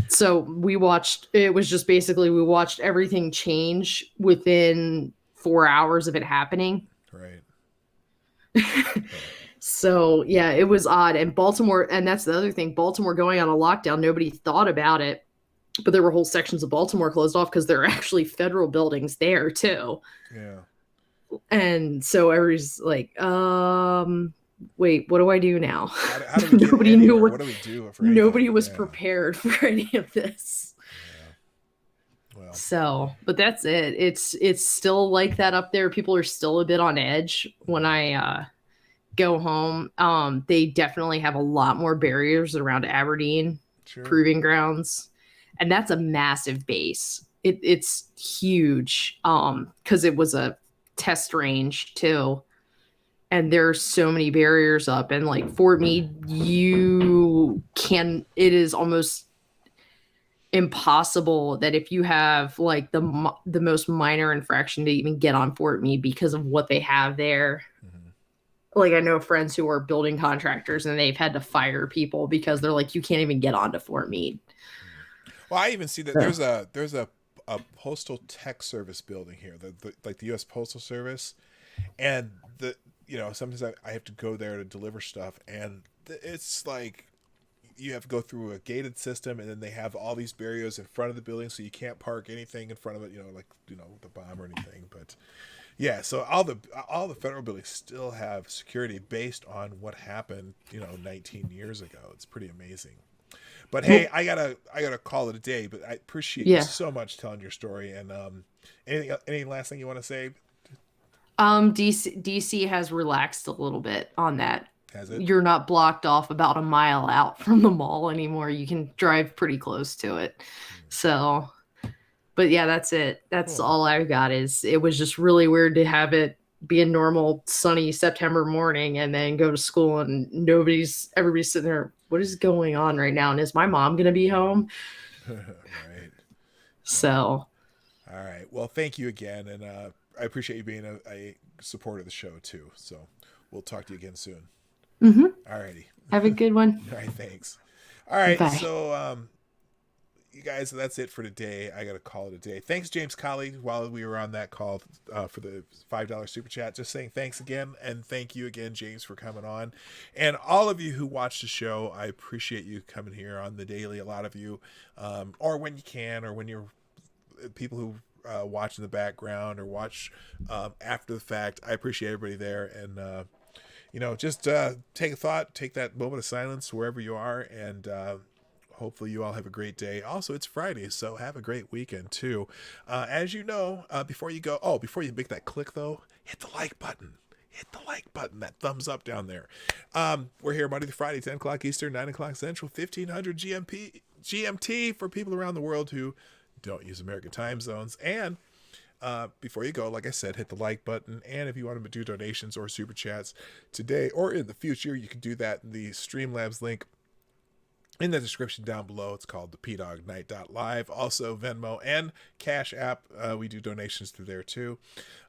So we watched everything change within 4 hours of it happening. Right. So yeah, it was odd. And Baltimore, and that's the other thing, Baltimore going on a lockdown, nobody thought about it, but there were whole sections of Baltimore closed off because there are actually federal buildings there too. Yeah. And so everybody's like, wait, what do I do now? How do we get Nobody knew what do we do? Nobody was prepared for any of this. Yeah. Well. So, but that's it. It's still like that up there. People are still a bit on edge when I go home. They definitely have a lot more barriers around Aberdeen proving grounds, and that's a massive base. It's huge because it was a test range too. And there's so many barriers up, and like Fort Meade, it is almost impossible that if you have like the most minor infraction to even get on Fort Meade because of what they have there. Mm-hmm. Like I know friends who are building contractors and they've had to fire people because they're like, you can't even get onto Fort Meade. Well, I even see that there's a postal tech service building here, like the U.S. Postal Service, and sometimes I have to go there to deliver stuff, and it's like you have to go through a gated system, and then they have all these barriers in front of the building, so you can't park anything in front of it, the bomb or anything. But yeah, so all the federal buildings still have security based on what happened, 19 years ago. It's pretty amazing. But hey, I gotta call it a day. But I appreciate you so much telling your story. And any last thing you want to say? DC has relaxed a little bit on that. Has it? You're not blocked off about a mile out from the mall anymore. You can drive pretty close to it. So, but yeah, that's it. That's all I've got. It was just really weird to have it be a normal sunny September morning and then go to school and everybody's sitting there. What is going on right now? And is my mom going to be home? Right. So. All right. Well, thank you again. And I appreciate you being a supporter of the show too. So we'll talk to you again soon. Mm-hmm. All righty. Have a good one. All right. Thanks. All right. Bye. So, you guys, that's it for today. I got to call it a day. Thanks, James Colley, while we were on that call for the $5 super chat. Just saying thanks again. And thank you again, James, for coming on. And all of you who watch the show, I appreciate you coming here on the daily. A lot of you, or when you can, or when you're people who watch in the background or watch after the fact. I appreciate everybody there. And, you know, just take a thought, take that moment of silence wherever you are, and hopefully you all have a great day. Also, it's Friday, so have a great weekend too. As you know, before you go, before you make that click though, hit the like button. Hit the like button, that thumbs up down there. We're here Monday to Friday, 10 o'clock Eastern, 9 o'clock Central, 1500 GMT for people around the world who don't use American time zones. And before you go, like I said, hit the like button. And if you want to do donations or super chats today or in the future, you can do that in the Streamlabs link in the description down below. It's called the PDawgKnight.live. Also Venmo and Cashapp. We do donations through there too.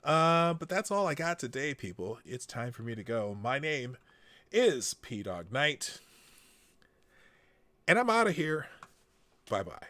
But that's all I got today, people. It's time for me to go. My name is PDawgKnight, and I'm out of here. Bye-bye.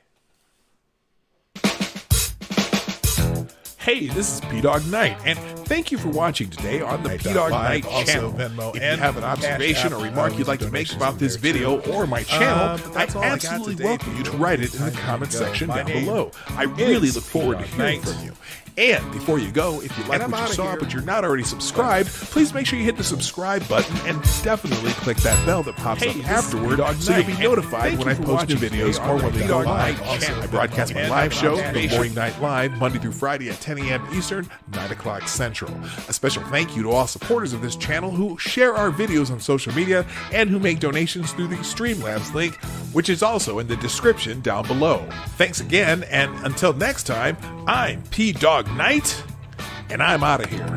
Hey, this is PDawgKnight, and thank you for watching today on the PDawg Knight channel. Venmo, if you have an observation or remark you'd like to make about this video or my channel, I absolutely welcome you to write it in the comment section down below. I really look forward to hearing from you. And before you go, if you like what you saw but you're not already subscribed, please make sure you hit the subscribe button and definitely click that bell that pops up afterward so you'll be notified when I post new videos or when they go live. I broadcast my live show, The Morning Night Live, Monday through Friday at 10 a.m. Eastern, 9 o'clock Central. A special thank you to all supporters of this channel who share our videos on social media and who make donations through the Streamlabs link, which is also in the description down below. Thanks again, and until next time, I'm PDawgKnight, and I'm out of here.